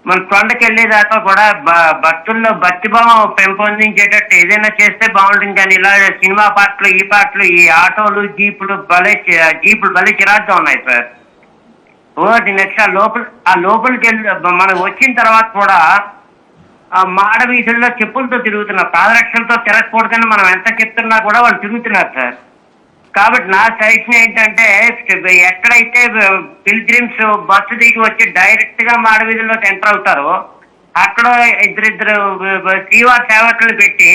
మన కొండకి వెళ్ళేదాకా కూడా భక్తుల్లో భక్తిభావం పెంపొందించేటట్టు ఏదైనా చేస్తే బాగుంటుంది. కానీ ఇలా సినిమా పాటలు ఈ పాటలు ఈ ఆటోలు జీపులు భలే చిరాగ్గా ఉన్నాయి సార్. నెక్స్ట్ ఆ లోపలికి వెళ్ళి మనం వచ్చిన తర్వాత కూడా ఆ మాడ వీధుల్లో చెప్పులతో తిరుగుతున్నారు. పాదరక్షలతో తిరగకూడదని మనం ఎంత చెప్తున్నా కూడా వాళ్ళు తిరుగుతున్నారు సార్. కాబట్టి నా సజెషన్ ఏంటంటే ఎక్కడైతే పిల్గ్రిమ్స్ బస్సు దిగి వచ్చి డైరెక్ట్ గా మాడ వీధుల్లోకి ఎంటర్ అవుతారో అక్కడ ఇద్దరిద్దరు శ్రీవారి సేవకులు పెట్టి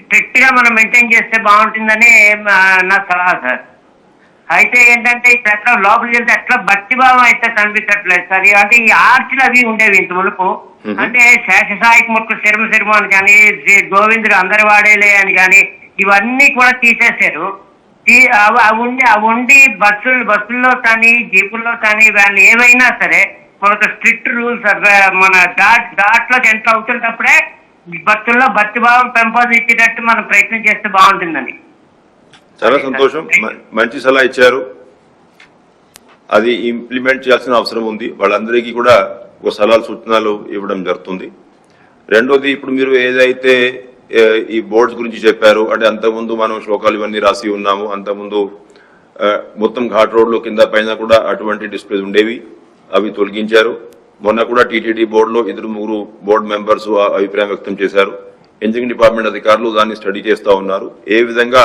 స్ట్రిక్ట్ గా మనం మెయింటైన్ చేస్తే బాగుంటుందని నా సలహా సార్. అయితే ఏంటంటే ఎట్లా లోపలికి వెళ్తే ఎట్లా భక్తిభావం అయితే కనిపించట్లేదు సార్. అంటే ఈ ఆర్చులు అవి ఉండేవి ఇంత ములుపు, అంటే శేషసాయికి ముక్కు శర్మ అని కానీ గోవిందుడు అందరి వాడేలే అని కానీ ఇవన్నీ కూడా తీసేశారు. ఉండి బస్సుల్లో కానీ జీపుల్లో కానీ వాళ్ళు ఏవైనా సరే మనకు స్ట్రిక్ట్ రూల్స్ మన ఘాట్లోకి ఎంటర్ అవుతున్నప్పుడే భక్తుల్లో భక్తిభావం పెంపొందించేటట్టు మనం ప్రయత్నం చేస్తే బాగుంటుందని. చాలా సంతోషం, మంచి సలహా ఇచ్చారు. అది ఇంప్లిమెంట్ చేయాల్సిన అవసరం ఉంది. వాళ్ళందరికీ కూడా ఒక సలహాలు సూచనలు ఇవ్వడం జరుగుతుంది. రెండోది, ఇప్పుడు మీరు ఏదైతే ఈ బోర్డ్స్ గురించి చెప్పారు, అంటే అంతకుముందు మనం శ్లోకాలు ఇవన్నీ రాసి ఉన్నాము. అంతకుముందు మొత్తం ఘాట్ రోడ్లో కింద పైన కూడా అటువంటి డిస్ప్లేస్ ఉండేవి, అవి తొలగించారు. మొన్న కూడా టీటీడీ బోర్డులో 2-3 బోర్డు మెంబర్స్ అభిప్రాయం వ్యక్తం చేశారు. ఇంజనీరింగ్ డిపార్ట్మెంట్ అధికారులు దాన్ని స్టడీ చేస్తా ఉన్నారు. ఏ విధంగా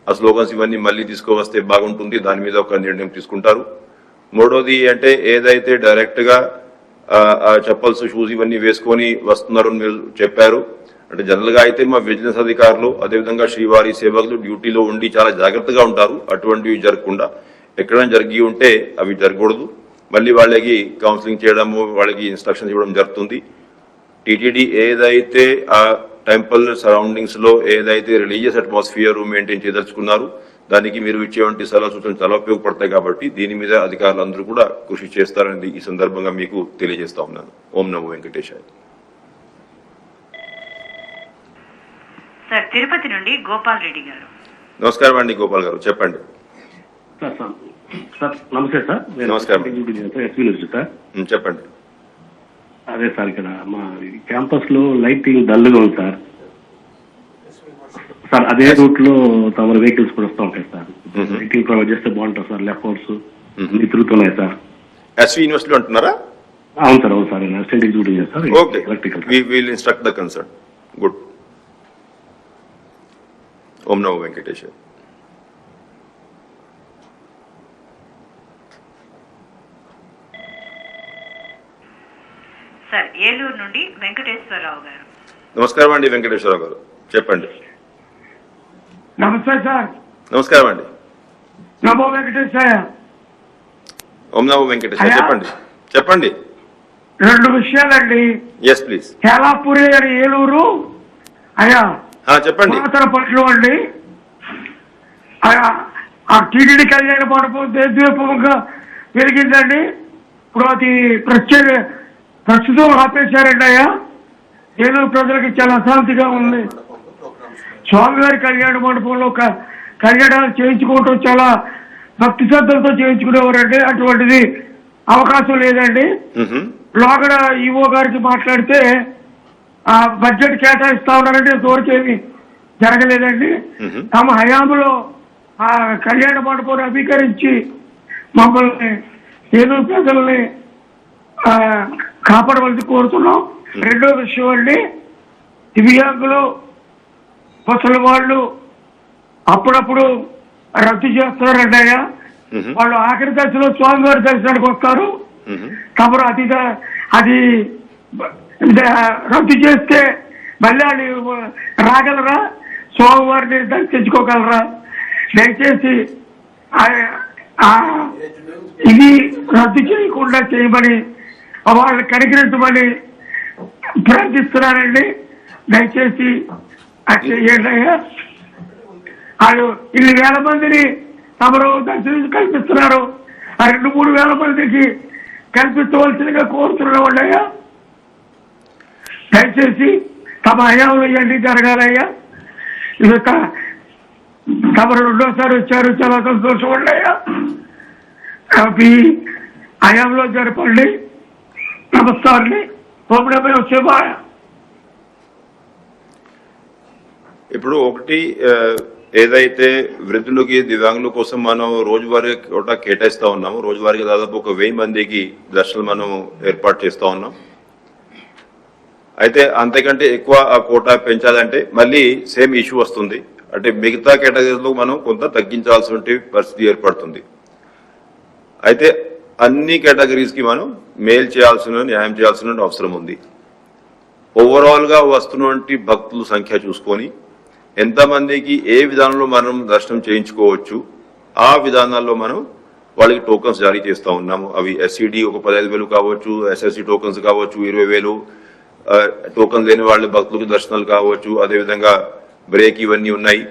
ఆ స్లోగన్స్ ఇవన్నీ మళ్ళీ తీసుకువస్తే బాగుంటుంది, దాని మీద ఒక నిర్ణయం తీసుకుంటారు. మూడోది అంటే ఏదైతే డైరెక్ట్ గా చెప్పల్స్ షూస్ ఇవన్నీ వేసుకొని వస్తున్నారు మీరు చెప్పారు, అంటే జనరల్ గా అయితే మా విజిలెన్స్ అధికారులు అదేవిధంగా శ్రీవారి సేవకులు డ్యూటీలో ఉండి చాలా జాగ్రత్తగా ఉంటారు. అటువంటివి జరగకుండా ఎక్కడైనా జరిగి ఉంటే అవి జరగకూడదు. మళ్ళీ వాళ్ళకి కౌన్సిలింగ్ చేయడము, వాళ్ళకి ఇన్స్ట్రక్షన్స్ ఇవ్వడం జరుగుతుంది. టీటీడీ ఏదైతే ఆ టెంపుల్ సరౌండింగ్స్ లో ఏదైతే రిలీజియస్ అట్మాస్ఫియర్ మెయింటైన్ చేయదలుచుకున్నారు దానికి మీరు ఇచ్చేటువంటి సలహా సూచనలు చాలా ఉపయోగపడతాయి. కాబట్టి దీని మీద అధికారులందరూ కూడా కృషి చేస్తారని ఈ సందర్భంగా మీకు తెలియజేస్తా ఉన్నాను. ఓం నమో వెంకటేశాయ. సార్ తిరుపతి నుండి గోపాల్ రెడ్డి గారు. నమస్కారం అండి గోపాల్ గారు, చెప్పండి. సార్ నమస్తే సార్. నమస్కారం. ఎస్వీ నుంచి సార్. చెప్పండి. అదే సార్, ఇక్కడ మా క్యాంపస్ లో లైటింగ్ డల్గా ఉంది సార్. సార్ అదే రూట్ లో తమ వెహికల్స్ కూడా వస్తూ ఉంటాయి సార్. లైటింగ్ ప్రొవైడ్ చేస్తే బాగుంటుంది సార్. లెఫ్ట్స్ అన్ని తిరుగుతున్నాయి సార్. ఎస్వీ యూనివర్సిటీ అంటున్నారా? అవును సార్, అవును సార్. అసిస్టెంట్ ఎగ్జిక్యూటివ్ చేస్తారు. Okay, we will instruct the concern. Good. ఓం నమో వెంకటేశ్వర. ఏలూరు నుండి వెంకటేశ్వరరావు గారు. నమస్కారం అండి వెంకటేశ్వరరావు గారు, చెప్పండి. నమస్తే సార్. నమస్కారం అండి. నమో వెంకటేశ్వర. ఓం నమో వెంకటేశ్వర. చెప్పండి చెప్పండి. 2 విషయాలండి. Yes please. హేలాపురి గారి ఏలూరు అయ్యా చెప్పండి. పురాతన పట్లు అండి. ఆ టీటీడీ కళ్యాణ మండపం దేశవ్యాపకంగా పెరిగిందండి. ఇప్పుడు అది ప్రస్తుతం ఆపేశారండి అయ్యా. ఏలూరు ప్రజలకి చాలా అశాంతిగా ఉంది. స్వామివారి కళ్యాణ మండపంలో కళ్యాణాలు చేయించుకోవటం చాలా భక్తి శ్రద్ధలతో చేయించుకునేవారండి. అటువంటిది అవకాశం లేదండి. లోగడ ఈవో గారికి మాట్లాడితే ఆ బడ్జెట్ కేటాయిస్తా ఉన్నారంటే ఇంతవరకు ఏమి జరగలేదండి. తమ హయాంలో ఆ కళ్యాణ మండపం నవీకరించి మమ్మల్ని ఏలూరు ప్రజల్ని కాపాడవలసి కోరుతున్నాం. 2వ విషయం అండి, దివ్యాంగులు ముసలి వాళ్ళు అప్పుడప్పుడు రద్దు చేస్తున్నారండి అయ్యా. వాళ్ళు ఆఖరి దశలో స్వామివారి దర్శనానికి వస్తారు. తమరు అది రద్దు చేస్తే మళ్ళీ వాళ్ళు రాగలరా? స్వామివారిని దర్శించుకోగలరా? దయచేసి ఇది రద్దు చేయకుండా చేయమని వాళ్ళని కనికరించమని ప్రార్థిస్తున్నానండి. దయచేసి అది చేయండి అయ్యా. వాళ్ళు 2,000 మందిని తమరు దర్శనం కల్పిస్తున్నారు. ఆ 2-3 వేల మందికి కల్పించవలసిందిగా కోరుతున్నామండి అయ్యా. దయచేసి తమ హయాంలో ఇవన్నీ జరగాలయ్యా. ఇది తమరు 2వసారి వచ్చారు, చాలా సంతోషం ఉండయ్యా. మీ హయాంలో జరపండి. నమస్కారం. ఓం నమః శివాయ. ఇప్పుడు ఒకటి, ఏదైతే వృద్ధులకి దివ్యాంగుల కోసం మనం రోజువారీ కోటా కేటాయిస్తా ఉన్నాము. రోజువారీగా దాదాపు 1000 మందికి దర్శనాలు మనం ఏర్పాటు చేస్తా ఉన్నాం. అయితే అంతకంటే ఎక్కువ ఆ కోటా పెంచాలంటే మళ్ళీ సేమ్ ఇష్యూ వస్తుంది. అంటే మిగతా కేటగిరీలో మనం కొంత తగ్గించాల్సిన పరిస్థితి ఏర్పడుతుంది. అయితే అన్ని కేటగిరీస్ కి మనం మేలు చేయాల్సిన, న్యాయం చేయాల్సిన అవసరం ఉంది. ఓవరాల్ గా వస్తున్నటువంటి భక్తుల సంఖ్య చూసుకొని ఎంతమందికి ఏ విధానంలో మనం దర్శనం చేయించుకోవచ్చు ఆ విధానాల్లో మనం వాళ్ళకి టోకన్స్ జారీ చేస్తూ ఉన్నాము. అవి ఎస్సీడీ ఒక 15,000 కావచ్చు, ఎస్ఎస్సీ టోకన్స్ కావచ్చు 20,000, టోకన్ లేని వాళ్ళ భక్తులకు దర్శనాలు కావచ్చు, అదేవిధంగా బ్రేక్ ఇవన్నీ ఉన్నాయి.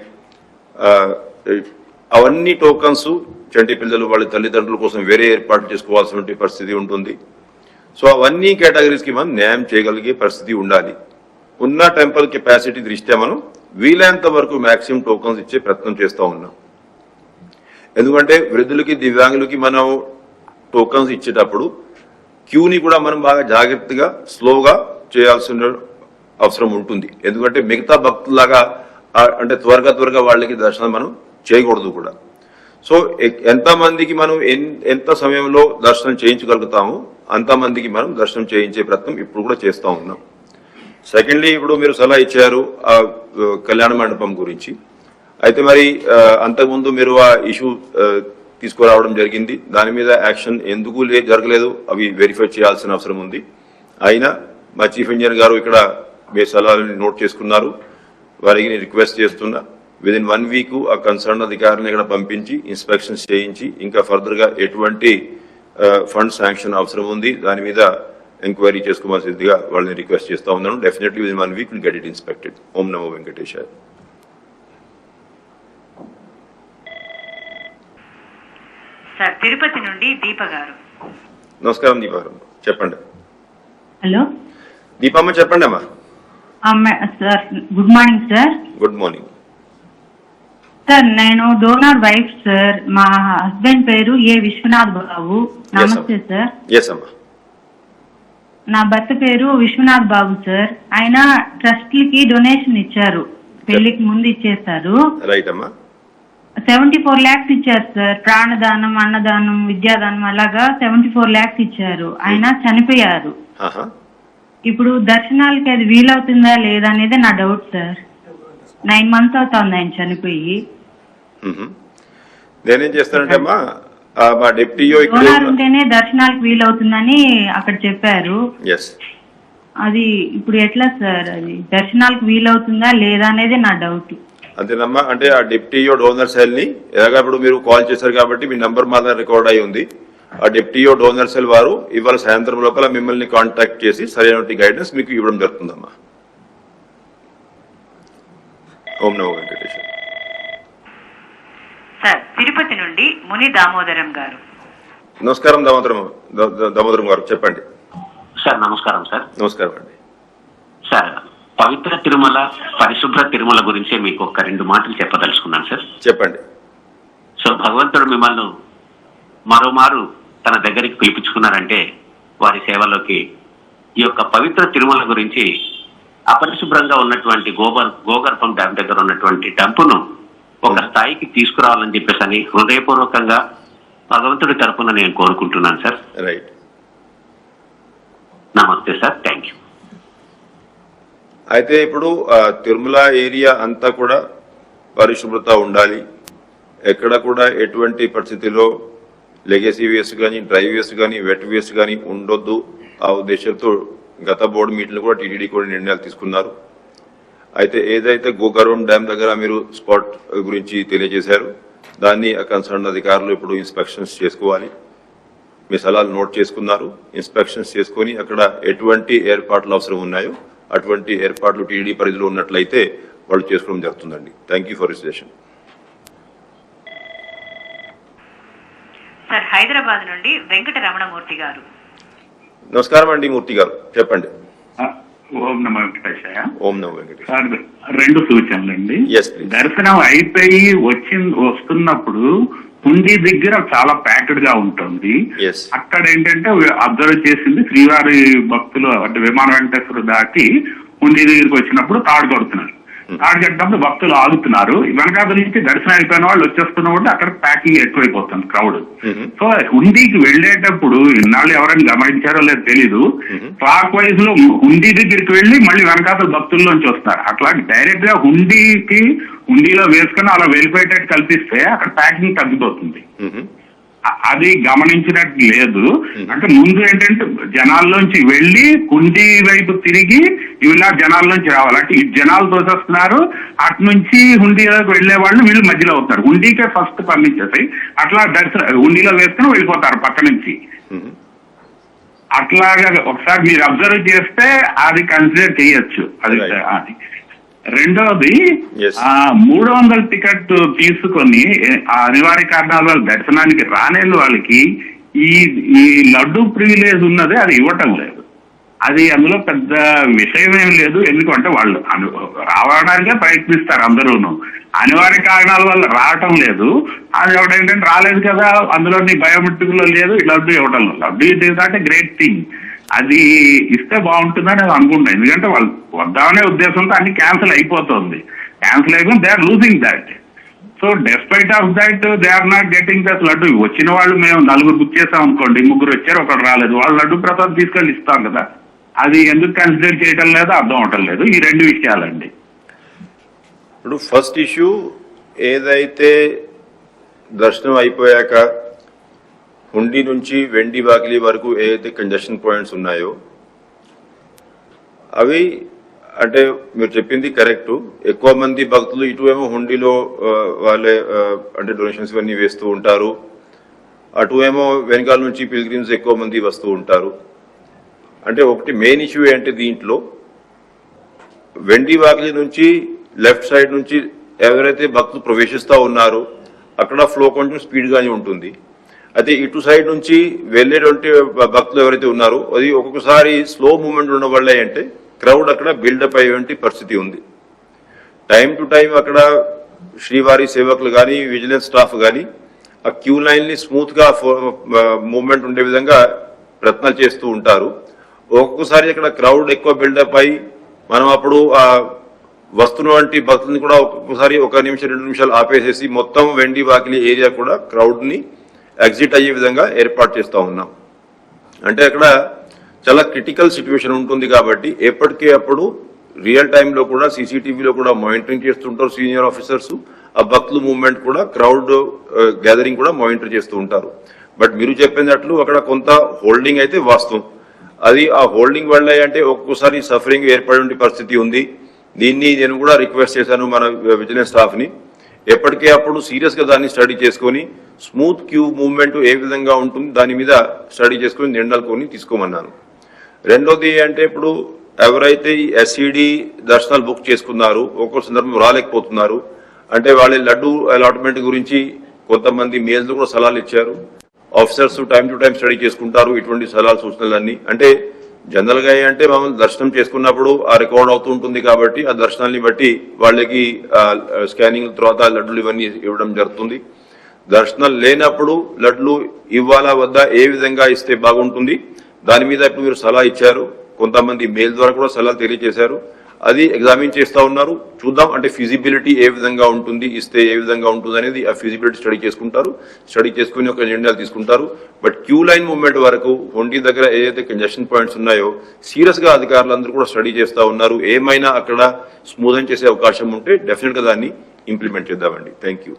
అవన్నీ టోకన్స్ చంటి పిల్లలు వాళ్ళ తల్లిదండ్రుల కోసం వేరే ఏర్పాటు చేసుకోవాల్సిన పరిస్థితి ఉంటుంది. సో అవన్నీ కేటగిరీస్ కి మనం న్యాయం చేయగలిగే పరిస్థితి ఉండాలి. ఉన్న టెంపల్ కెపాసిటీ దృష్ట్యా మనం వీలైనంత వరకు మాక్సిమం టోకన్స్ ఇచ్చే ప్రయత్నం చేస్తూ ఉన్నాం. ఎందుకంటే వృద్ధులకి దివ్యాంగులకి మనం టోకన్స్ ఇచ్చేటప్పుడు క్యూని కూడా మనం బాగా జాగ్రత్తగా స్లోగా చేయాల్సిన అవసరం ఉంటుంది. ఎందుకంటే మిగతా భక్తులాగా అంటే త్వరగా వాళ్ళకి దర్శనం మనం చేయకూడదు కూడా. సో ఎంతమందికి మనం ఎంత సమయంలో దర్శనం చేయించగలుగుతామో అంతమందికి మనం దర్శనం చేయించే ప్రయత్నం ఇప్పుడు కూడా చేస్తూ ఉన్నాం. సెకండ్లీ, ఇప్పుడు మీరు సలహా ఇచ్చారు ఆ కళ్యాణ మండపం గురించి. అయితే మరి అంతకుముందు మీరు ఆ ఇష్యూ తీసుకురావడం జరిగింది. దాని మీద యాక్షన్ ఎందుకు జరగలేదు అవి వెరిఫై చేయాల్సిన అవసరం ఉంది. అయినా మా చీఫ్ ఇంజనీర్ గారు ఇక్కడ మీ సలహాలని నోట్ చేసుకున్నారు. వారికి రిక్వెస్ట్ చేస్తున్నా విదిన్ 1 వీక్ ఆ కన్సర్న్ అధికారులను ఇక్కడ పంపించి ఇన్స్పెక్షన్స్ చేయించి ఇంకా ఫర్దర్ గా ఎటువంటి ఫండ్ శాంక్షన్ అవసరం ఉంది దాని మీద ఎంక్వైరీ చేసుకోవాల్సిందిగా వాళ్ళని రిక్వెస్ట్ చేస్తా ఉన్నాను. Definitely within 1 week will get it inspected. ఓం నమో వెంకటేశాయ. సార్ తిరుపతి నుండి దీప గారు. నమస్కారం దీప గారు, చెప్పండి. హలో దీపమ్మ, చెప్పండి అమ్మా. Sir good morning sir. Good morning sir. నేను డోనర్ వైఫ్ సార్. మా హస్బెండ్ పేరు ఏ విశ్వనాథ్ బాబు. నమస్తే సార్. ఎస్ అమ్మా. నా భర్త పేరు విశ్వనాథ్ బాబు సార్. ఆయన ట్రస్ట్లకి డొనేషన్ ఇచ్చారు, పెళ్లికి ముందు ఇచ్చేస్తారు. రైట్ అమ్మా. 74 lakhs ఇచ్చారు సార్. ప్రాణదానం, అన్నదానం, విద్యాదానం అలాగా 74 lakhs ఇచ్చారు. ఆయన చనిపోయారు. ఇప్పుడు దర్శనాలకి అది వీలవుతుందా లేదా అనేది నా డౌట్ సార్. 9 months అవుతుంది ఆయన చనిపోయి. నేనేం చేస్తానంటే అమ్మా, మా డిప్యూటీ డోనార్ ఉంటేనే దర్శనాలకు వీలవుతుందని అక్కడ చెప్పారు. అది ఇప్పుడు ఎట్లా సార్, అది దర్శనాలకు వీలవుతుందా లేదా అనేది నా డౌట్. అంతేనమ్మా. అంటే ఆ డిప్టీయో డోనర్ సెల్ ని ఎలాగా ఇప్పుడు మీరు కాల్ చేశారు కాబట్టి మీ నంబర్ మా దగ్గర రికార్డ్ అయి ఉంది. ఆ డిప్టీయో డోనర్ సెల్ వారు ఇవాళ సాయంత్రం లోపల మిమ్మల్ని కాంటాక్ట్ చేసి సరైన గైడెన్స్ మీకు ఇవ్వడం జరుగుతుందమ్మా. ఓం నమో వెంకటేశ్వర. సార్ తిరుపతి నుండి ముని దామోదరం గారు. నమస్కారం దామోదరం గారు, చెప్పండి. సార్ నమస్కారం. సార్ నమస్కారం అండి. సార్ పవిత్ర తిరుమల, పరిశుభ్ర తిరుమల గురించి మీకు ఒక 2 మాటలు చెప్పదలుచుకున్నాను సార్. చెప్పండి. సో భగవంతుడు మిమ్మల్ని మరోమారు తన దగ్గరికి పిలిపించుకున్నారంటే వారి సేవలోకి ఈ యొక్క పవిత్ర తిరుమల గురించి అపరిశుభ్రంగా ఉన్నటువంటి గోగర్భం డ్యామ్ దగ్గర ఉన్నటువంటి డంపును ఒక స్థాయికి తీసుకురావాలని చెప్పేసి అని హృదయపూర్వకంగా భగవంతుడి తరఫున నేను కోరుకుంటున్నాను సార్. రైట్. నమస్తే సార్, థ్యాంక్ యూ. అయితే ఇప్పుడు తిరుమల ఏరియా అంతా కూడా పరిశుభ్రత ఉండాలి, ఎక్కడ కూడా ఎటువంటి పరిస్థితిలో లెగసీ వేస్ట్ కానీ, డ్రై వేస్ట్ కానీ, వెట్ వేస్ట్ కానీ ఉండొద్దు. ఆ ఉద్దేశంతో గత బోర్డు మీటింగ్లో కూడా టీటీడీ కూడా నిర్ణయాలు తీసుకున్నారు. అయితే ఏదైతే గోకర్ణం డ్యామ్ దగ్గర మీరు స్పాట్ గురించి తెలియజేశారు, దాన్ని కన్సర్న్ అధికారులు ఇప్పుడు ఇన్స్పెక్షన్స్ చేసుకోవాలి. మీ సలహాలు నోట్ చేసుకున్నారు. ఇన్స్పెక్షన్స్ చేసుకుని అక్కడ ఎటువంటి ఏర్పాట్లు అవసరం ఉన్నాయో అటువంటి ఏర్పాట్లు టీటీడీ పరిధిలో ఉన్నట్లయితే వాళ్ళు చేసుకోవడం జరుగుతుందండి. Thank you for suggestion. Sir Hyderabad నుండి వెంకట రమణమూర్తి గారు. నమస్కారం అండి మూర్తి గారు, చెప్పండి. ఓం నమో వెంకటేశాయ. ఓం నమో వెంకటేశ్. 2 సూచనలండి. దర్శనం అయిపోయి వస్తున్నప్పుడు హుండీ దగ్గర చాలా ప్యాక్డ్ గా ఉంటుంది. అక్కడ ఏంటంటే అబ్జర్వ్ చేసింది శ్రీవారి భక్తులు అంటే విమాన వెంకటేశ్వర దాటి హుండీ దగ్గరికి వచ్చినప్పుడు తాడు కడుతున్నారు. తాడు కట్టినప్పుడు భక్తులు ఆగుతున్నారు. వెనకాల నుంచి దర్శనం అయిపోయిన వాళ్ళు వచ్చేస్తున్నప్పుడు అక్కడ ప్యాకింగ్ ఎక్కువైపోతుంది, క్రౌడ్. సో హుండీకి వెళ్లేటప్పుడు ఇన్నాళ్ళు ఎవరైనా గమనించారో లేదో తెలీదు, క్లాక్ వైజ్ లో హుండీ దగ్గరికి వెళ్లి మళ్ళీ వెనకాల భక్తుల్లోంచి వస్తున్నారు. అట్లా డైరెక్ట్ గా హుండీలో వేసుకుని అలా వెళ్ళిపోయేటట్టు కల్పిస్తే అక్కడ ప్యాకింగ్ తగ్గిపోతుంది. అది గమనించినట్టు లేదు. అంటే ముందు ఏంటంటే జనాల్లోంచి వెళ్లి హుండీ వైపు తిరిగి ఇలా జనాల్లోంచి రావాలి. అంటే ఈ జనాలు తోసేస్తున్నారు, అటు నుంచి హుండీలోకి వెళ్లే వాళ్ళు వీళ్ళు మధ్యలో అవుతారు. హుండీకే ఫస్ట్ పంపించేసి అట్లా హుండీలో వేసుకుని వెళ్ళిపోతారు పక్క నుంచి. అట్లాగా ఒకసారి మీరు అబ్జర్వ్ చేస్తే అది కన్సిడర్ చేయొచ్చు. అది రెండవది 300 టికెట్ తీసుకొని అనివార్య కారణాల వల్ల దర్శనానికి రానేళ్ళు వాళ్ళకి ఈ లడ్డు ప్రివిలేజ్ ఉన్నది, అది ఇవ్వటం లేదు. అది అందులో పెద్ద విషయం ఏం లేదు. ఎందుకంటే వాళ్ళు రావడానికే ప్రయత్నిస్తారు అందరూను. అనివార్య కారణాల వల్ల రావటం లేదు. అది ఎవడేంటంటే రాలేదు కదా, అందులో నీ బయోమెట్రిక్ లో లేదు, ఈ లడ్డు ఇవ్వటం లేదు. Laddu it is not a great thing. అది ఇస్తే బాగుంటుందని నేను అనుకుంటాను. ఎందుకంటే వాళ్ళు వద్దామనే ఉద్దేశంతో అన్ని క్యాన్సిల్ అయిపోతుంది. క్యాన్సిల్ అయిపోయి they are losing that. So despite of that they are not getting that laddu. వచ్చిన వాళ్ళు మేము 4 బుక్ చేసాం అనుకోండి, 3 వచ్చారు, 1 రాలేదు, వాళ్ళు లడ్డు ప్రసాద్ తీసుకెళ్ళి ఇస్తాం కదా. అది ఎందుకు కన్సిడర్ చేయటం లేదో అర్థం అవటం లేదు. ఈ 2 విషయాలండి. ఇప్పుడు ఫస్ట్ ఇష్యూ ఏదైతే దర్శనం అయిపోయాక హుండీ నుంచి వెండి వాకిలి వరకు ఏదైతే కంజెషన్ పాయింట్స్ ఉన్నాయో అవి అంటే మీరు చెప్పింది కరెక్ట్. ఎక్కువ మంది భక్తులు ఇటువేమో హుండీలో వాళ్ళే అంటే డొనేషన్స్ ఇవన్నీ వేస్తూ ఉంటారు, అటువేమో వెనకాల నుంచి పిల్గ్రిమ్స్ ఎక్కువ మంది వస్తూ ఉంటారు. అంటే ఒకటి మెయిన్ ఇష్యూ ఏంటి దీంట్లో, వెండి వాకిలి నుంచి లెఫ్ట్ సైడ్ నుంచి ఎవరైతే భక్తులు ప్రవేశిస్తూ ఉన్నారో అక్కడ ఫ్లో కొంచెం స్పీడ్ గానే ఉంటుంది. అయితే ఇటు సైడ్ నుంచి వెళ్లేటువంటి భక్తులు ఎవరైతే ఉన్నారో అది ఒక్కొక్కసారి స్లో మూవ్మెంట్ ఉండడం వల్ల అంటే క్రౌడ్ అక్కడ బిల్డప్ అయ్యేటువంటి పరిస్థితి ఉంది. టైం టు టైం అక్కడ శ్రీవారి సేవకులు కానీ, విజిలెన్స్ స్టాఫ్ కానీ ఆ క్యూ లైన్ ని స్మూత్ గా మూవ్మెంట్ ఉండే విధంగా ప్రయత్నాలు చేస్తూ ఉంటారు. ఒక్కొక్కసారి అక్కడ క్రౌడ్ ఎక్కువ బిల్డప్ అయ్యి మనం అప్పుడు వస్తున్నటువంటి భక్తుల్ని కూడా ఒక్కొక్కసారి 1 నిమిషం 2 నిమిషాలు ఆపేసేసి మొత్తం వెండి వాకిలి ఏరియా కూడా క్రౌడ్ ని ఎగ్జిట్ అయ్యే విధంగా ఏర్పాటు చేస్తూ ఉన్నాం. అంటే అక్కడ చాలా క్రిటికల్ సిచ్యువేషన్ ఉంటుంది కాబట్టి ఎప్పటికీ అప్పుడు రియల్ టైంలో కూడా సీసీటీవీలో కూడా మానిటరింగ్ చేస్తుంటారు సీనియర్ ఆఫీసర్స్. ఆ భక్తుల మూవ్మెంట్ కూడా క్రౌడ్ గ్యాదరింగ్ కూడా మానిటర్ చేస్తూ ఉంటారు. బట్ మీరు చెప్పినట్లు అక్కడ కొంత హోల్డింగ్ అయితే వాస్తవం. అది ఆ హోల్డింగ్ వల్ల అంటే ఒక్కోసారి సఫరింగ్ ఏర్పడే పరిస్థితి ఉంది. దీన్ని నేను కూడా రిక్వెస్ట్ చేశాను మన విజిలెన్స్ స్టాఫ్ ని, ఎప్పటికే అప్పుడు సీరియస్ గా దాన్ని స్టడీ చేసుకొని స్మూత్ క్యూ మూవ్మెంట్ ఏ విధంగా ఉంటుంది దాని మీద స్టడీ చేసుకుని నిర్ణయాలు కొన్ని తీసుకోమన్నాను. రెండోది అంటే ఇప్పుడు ఎవరైతే ఈ ఎస్ఈడి దర్శనాలు బుక్ చేసుకున్నారు ఒక్కో సందర్భం రాలేకపోతున్నారు అంటే వాళ్ళ లడ్డు అలాట్మెంట్ గురించి కొంతమంది మెయిల్స్ కూడా సలహాలు ఇచ్చారు. Officers time to time study చేసుకుంటారు ఇటువంటి సలహాలు సూచనలన్నీ. అంటే జనరల్ గా అంటే మనం దర్శనం చేసుకున్నప్పుడు ఆ రికార్డ్ అవుతూ ఉంటుంది కాబట్టి ఆ దర్శనాన్ని బట్టి వాళ్ళకి స్కానింగ్ తర్వాత లడ్డులు ఇవన్నీ ఇవ్వడం జరుగుతుంది. దర్శనాలు లేనప్పుడు లడ్లు ఇవ్వాలా వద్దా ఏ విధంగా ఇస్తే బాగుంటుంది దాని మీద ఇప్పుడు మీరు సలహా ఇచ్చారు. కొంతమంది మెయిల్ ద్వారా కూడా సలహాలు తెలియజేశారు. అది ఎగ్జామిన్ చేస్తా ఉన్నారు. చూద్దాం అంటే ఫిజిబిలిటీ ఏ విధంగా ఉంటుంది, ఇస్తే ఏ విధంగా ఉంటుంది అనేది ఆ ఫిజిబిలిటీ స్టడీ చేసుకుంటారు. స్టడీ చేసుకుని ఒక నిర్ణయాలు తీసుకుంటారు. బట్ క్యూ లైన్ మూవ్మెంట్ వరకు ఒంటి దగ్గర ఏదైతే కంజెషన్ పాయింట్స్ ఉన్నాయో సీరియస్ గా అధికారులందరూ కూడా స్టడీ చేస్తా ఉన్నారు. ఏమైనా అక్కడ స్మూదన్ చేసే అవకాశం ఉంటే డెఫినెట్ గా దాన్ని ఇంప్లిమెంట్ చేద్దామండి. Thank you.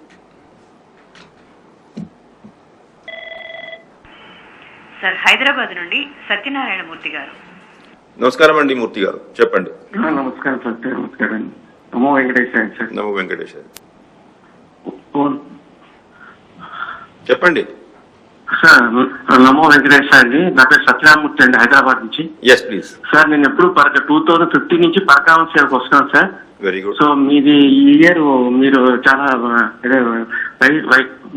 సార్ హైదరాబాద్ నుండి సత్యనారాయణ మూర్తి గారు. నమస్కారం అండి మూర్తి గారు, చెప్పండి. నమస్కారం సార్. నమస్కారం. నమో వెంకటేశ్వర సార్. నమో వెంకటేశ్వర చెప్పండి సార్. నమో వెంకటేశ్వర అండి. నా పేరు సత్యనారాయణమూర్తి అండి, హైదరాబాద్ నుంచి. Yes please sir. నేను ఎప్పుడు 2015 నుంచి పరకామ సేవకు వస్తున్నాను సార్. Very good. సో మీది ఈ ఇయర్ మీరు చాలా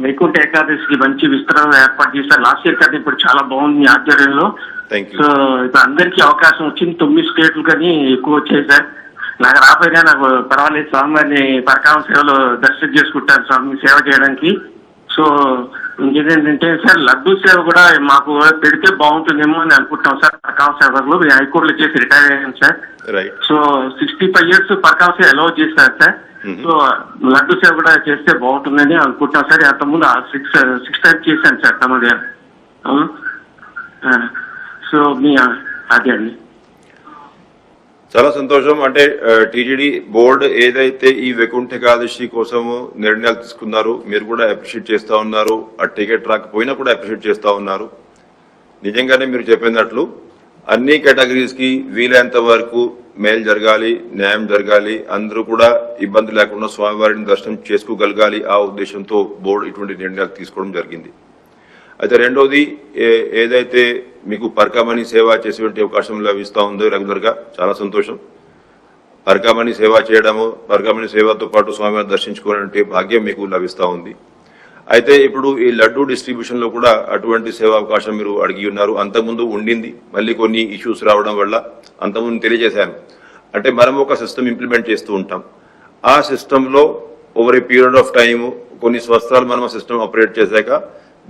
వైకుంఠ ఏకాదశికి మంచి విస్తరణ ఏర్పాటు చేశారు. లాస్ట్ ఇయర్ కానీ ఇప్పుడు చాలా బాగుంది మీ ఆధ్వర్యంలో. సో ఇప్పుడు అందరికీ అవకాశం వచ్చింది. 9 స్టేట్లు కానీ ఎక్కువ వచ్చాయి సార్. నాకు రాపోయినా నాకు పర్వాలేదు, స్వామివారిని పరకామ సేవలో దర్శనం చేసుకుంటాను స్వామి సేవ చేయడానికి. సో ఇంకేంటంటే సార్ లడ్డూ సేవ కూడా మాకు పెడితే బాగుంటుందేమో అని అనుకుంటున్నాం సార్. పరకామ సేవకులు హైకోర్టులో చేసి రిటైర్ అయ్యాను సార్. సో 65 years పరకామ సేవ అలౌ చేస్తారు సార్. సో లడ్డూ సేవ కూడా చేస్తే బాగుంటుందని అనుకుంటున్నాం సార్. అంతకుముందు 6 times చేశాను సార్ తమది. సో మీ అదే అండి. చాలా సంతోషం. అంటే టీటీడీ బోర్డు ఏదైతే ఈ వైకుంఠ ఏకాదశి కోసము నిర్ణయాలు తీసుకున్నారు మీరు కూడా అప్రిషియేట్ చేస్తా ఉన్నారు. ఆ టికెట్ రాకపోయినా కూడా అప్రిషియేట్ చేస్తా ఉన్నారు. నిజంగానే మీరు చెప్పినట్లు అన్ని కేటగిరీస్ కి వీలైనంత వరకు మేలు జరగాలి, న్యాయం జరగాలి, అందరూ కూడా ఇబ్బంది లేకుండా స్వామివారిని దర్శనం చేసుకోగలగాలి. ఆ ఉద్దేశంతో బోర్డు ఇటువంటి నిర్ణయాలు తీసుకోవడం జరిగింది. అయితే రెండోది ఏదైతే మీకు పరకామణి సేవ చేసేటువంటి అవకాశం లభిస్తా ఉందో రెగ్యులర్ గా చాలా సంతోషం. పరకామణి సేవ చేయడము, పరకామణి సేవతో పాటు స్వామివారిని దర్శించుకోవాలంటే భాగ్యం మీకు లభిస్తా ఉంది. అయితే ఇప్పుడు ఈ లడ్డూ డిస్ట్రిబ్యూషన్ లో కూడా అటువంటి సేవా అవకాశం మీరు అడిగి ఉన్నారు. అంతకుముందు ఉండింది, మళ్ళీ కొన్ని ఇష్యూస్ రావడం వల్ల అంతకుముందు తెలియజేశాను. అంటే మనం ఒక సిస్టమ్ ఇంప్లిమెంట్ చేస్తూ ఉంటాం. ఆ సిస్టమ్ లో over a period of time కొన్ని సంవత్సరాలు మనం ఆ సిస్టమ్ ఆపరేట్ చేశాక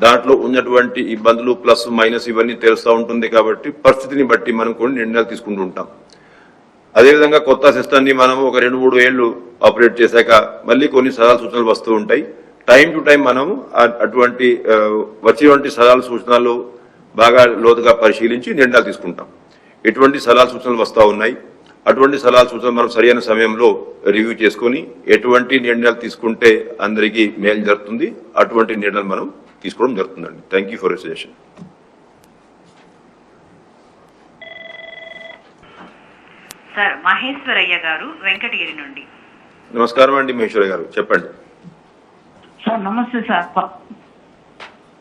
దాంట్లో ఉన్నటువంటి ఇబ్బందులు ప్లస్ మైనస్ ఇవన్నీ తెలుస్తూ ఉంటుంది. కాబట్టి పరిస్థితిని బట్టి మనం కొన్ని నిర్ణయాలు తీసుకుంటూ ఉంటాం. అదేవిధంగా కొత్త సిస్టమ్ ని మనం ఒక 2-3 ఏళ్లు ఆపరేట్ చేశాక మళ్ళీ కొన్ని సలహా సూచనలు వస్తూ ఉంటాయి. టైం టు టైం మనం అటువంటి వచ్చేటువంటి సలహా సూచనలు బాగా లోతుగా పరిశీలించి నిర్ణయాలు తీసుకుంటాం. ఎటువంటి సలహా సూచనలు వస్తూ ఉన్నాయి, అటువంటి సలహా సూచనలు మనం సరైన సమయంలో రివ్యూ చేసుకుని ఎటువంటి నిర్ణయాలు తీసుకుంటే అందరికీ మేలు జరుగుతుంది అటువంటి నిర్ణయాలు మనం తీసుకోవడం జరుగుతుందండి. Thank you for your suggestion. Sir Maheshwaraiah గారు వెంకటగిరి నుండి. నమస్కారం అండి మహేశ్వరయ్య గారు, చెప్పండి. సార్ నమస్తే సార్.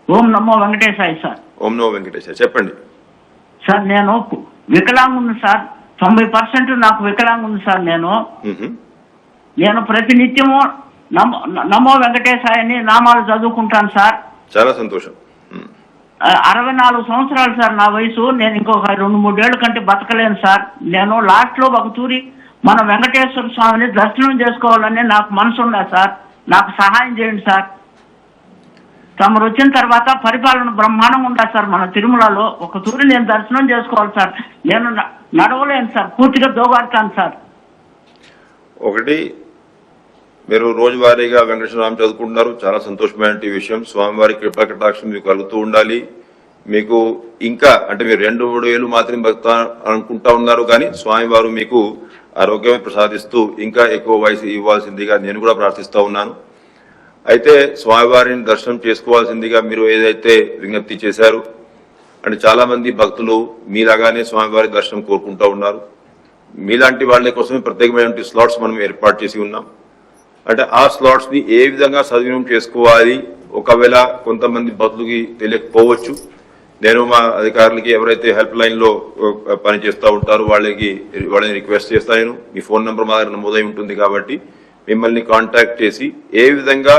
ఓం నమో వెంకటేశాయ సార్. ఓం నమో వెంకటేశాయ, చెప్పండి. సార్ నేను వికలాంగుని సార్. 90% నాకు వికలాంగుని సార్. నేను ప్రతినిత్యము నమో వెంకటేశాయని నామాలు చదువుకుంటాను సార్. చాలా సంతోషం. 64 సంవత్సరాలు సార్ నా వయసు. నేను ఇంకొక 2-3 ఏళ్ల కంటే బతకలేను సార్. నేను లాస్ట్ లో ఒక తూరి మన వెంకటేశ్వర స్వామిని దర్శనం చేసుకోవాలని నాకు మనసు ఉన్నది సార్. నాకు సహాయం చేయండి సార్. తమరు వచ్చిన తర్వాత పరిపాలన బ్రహ్మాండంగా ఉంటుంది సార్. మన తిరుమలలో ఒక తూరి నేను దర్శనం చేసుకోవాలి సార్. నేను నడవలేను సార్, పూర్తిగా దోగాడతాను సార్. ఒకటి, మీరు రోజువారీగా వెంకటేశ్వర స్వామి చదువుకుంటున్నారు, చాలా సంతోషమైన విషయం. స్వామివారి కృపా కటాక్షం మీకు కలుగుతూ ఉండాలి. మీకు ఇంకా అంటే మీరు 2-3 ఏళ్ళు మాత్రమే బతుకుతా అనుకుంటా ఉన్నారు, కానీ స్వామివారు మీకు ఆరోగ్యమే ప్రసాదిస్తూ ఇంకా ఎక్కువ వయసు ఇవ్వాల్సిందిగా నేను కూడా ప్రార్థిస్తా ఉన్నాను. అయితే స్వామివారిని దర్శనం చేసుకోవాల్సిందిగా మీరు ఏదైతే విజ్ఞప్తి చేశారు అంటే చాలా మంది భక్తులు మీలాగానే స్వామివారి దర్శనం కోరుకుంటూ ఉన్నారు. మీలాంటి వాళ్ళ కోసమే ప్రత్యేకమైన స్లాట్స్ మనం ఏర్పాటు చేసి ఉన్నాం. అంటే ఆ స్లాట్స్ ని ఏ విధంగా సద్వినియోగం చేసుకోవాలి, ఒకవేళ కొంతమంది భక్తులకి తెలియకపోవచ్చు, నేను మా అధికారులకి ఎవరైతే హెల్ప్ లైన్ లో పనిచేస్తూ ఉంటారో వాళ్ళని రిక్వెస్ట్ చేస్తాను. మీ ఫోన్ నెంబర్ మా దగ్గర నమోదై ఉంటుంది కాబట్టి మిమ్మల్ని కాంటాక్ట్ చేసి ఏ విధంగా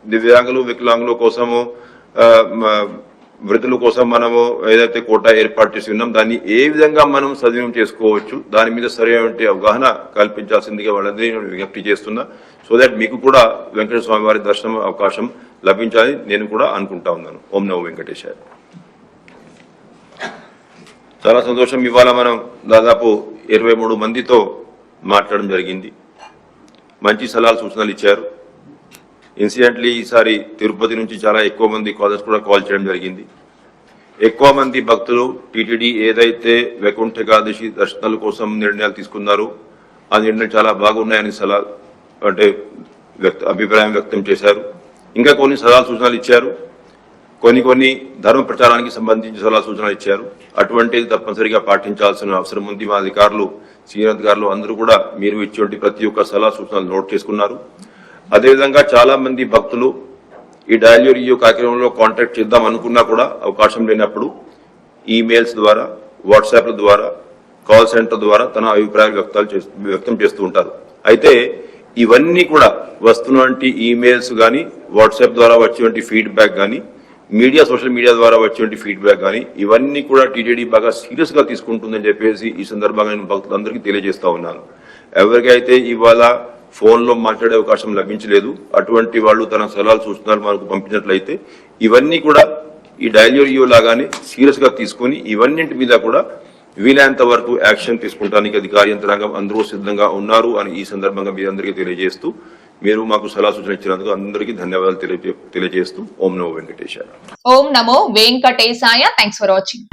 దివ్యాంగులు వికలాంగుల కోసము వృద్ధుల కోసం మనము ఏదైతే కోటా ఏర్పాటు చేసి ఉన్నాం దాన్ని ఏ విధంగా మనం సద్వినియోగం చేసుకోవచ్చు దాని మీద సరైన అవగాహన కల్పించాల్సిందిగా వాళ్ళందరినీ విజ్ఞప్తి చేస్తున్నా. సో దట్ మీకు కూడా వెంకటేశ్వర స్వామి వారి దర్శనం అవకాశం లభించాలని నేను కూడా అనుకుంటా ఉన్నాను. ఓం నమో వెంకటేశాయ. చాలా సంతోషం. ఇవాళ మనం దాదాపు 23 మందితో మాట్లాడడం జరిగింది. మంచి సలహాలు సూచనలు ఇచ్చారు. ఇన్సిడెంట్లీ ఈసారి తిరుపతి నుంచి చాలా ఎక్కువ మంది కాలర్స్ కూడా కాల్ చేయడం జరిగింది. ఎక్కువ మంది భక్తులు టీటీడీ ఏదైతే వైకుంఠ ఏకాదశి దర్శనాల కోసం నిర్ణయాలు తీసుకున్నారో ఆ నిర్ణయాలు చాలా బాగున్నాయని అభిప్రాయం వ్యక్తం చేశారు. ఇంకా కొన్ని సలహా సూచనలు ఇచ్చారు. కొన్ని ధర్మ ప్రచారానికి సంబంధించి సలహా సూచనలు ఇచ్చారు. అటువంటిది తప్పనిసరిగా పాటించాల్సిన అవసరం ఉంది. మా అధికారులు, సీనియర్ అధికారులు అందరూ కూడా మీరు ఇచ్చేటువంటి ప్రతి ఒక్క సలహా సూచనలు నోట్ చేసుకున్నారు. అదేవిధంగా చాలా మంది భక్తులు ఈ డయల్ యువర్ ఈఓ కార్యక్రమంలో కాంటాక్ట్ చేద్దాం అనుకున్నా కూడా అవకాశం లేనప్పుడు ఈమెయిల్స్ ద్వారా, వాట్సాప్ల ద్వారా, కాల్ సెంటర్ ద్వారా తన అభిప్రాయాలు వ్యక్తం చేస్తూ ఉంటారు. అయితే ఇవన్నీ కూడా వస్తున్నటువంటి ఈమెయిల్స్ కానీ, వాట్సాప్ ద్వారా వచ్చేటువంటి ఫీడ్బ్యాక్ కానీ, సోషల్ మీడియా ద్వారా వచ్చేటువంటి ఫీడ్బ్యాక్ కానీ ఇవన్నీ కూడా టీటీడీ బాగా సీరియస్ గా తీసుకుంటుందని చెప్పేసి ఈ సందర్భంగా నేను భక్తులందరికీ తెలియజేస్తా ఉన్నాను. ఎవరికైతే ఇవాళ ఫోన్ లో మాట్లాడే అవకాశం లభించలేదు అటువంటి వాళ్ళు తన సలహాలు సూచనలు మనకు పంపినట్లయితే ఇవన్నీ కూడా ఈ డయల్ యువర్ ఈఓ లాగానే సీరియస్ గా తీసుకుని ఇవన్నింటి మీద కూడా వీలైనంత వరకు యాక్షన్ తీసుకుంటానికి అధికార యంత్రాంగం అందరూ సిద్ధంగా ఉన్నారు అని ఈ సందర్భంగా మీ అందరికీ తెలియజేస్తూ మీరు మాకు సలహా సూచన ఇచ్చినందుకు అందరికీ ధన్యవాదాలు తెలియజేస్తూ ఓం నమో వెంకటేశాయ. ఓం నమో వెంకటేశాయ. Thanks for watching.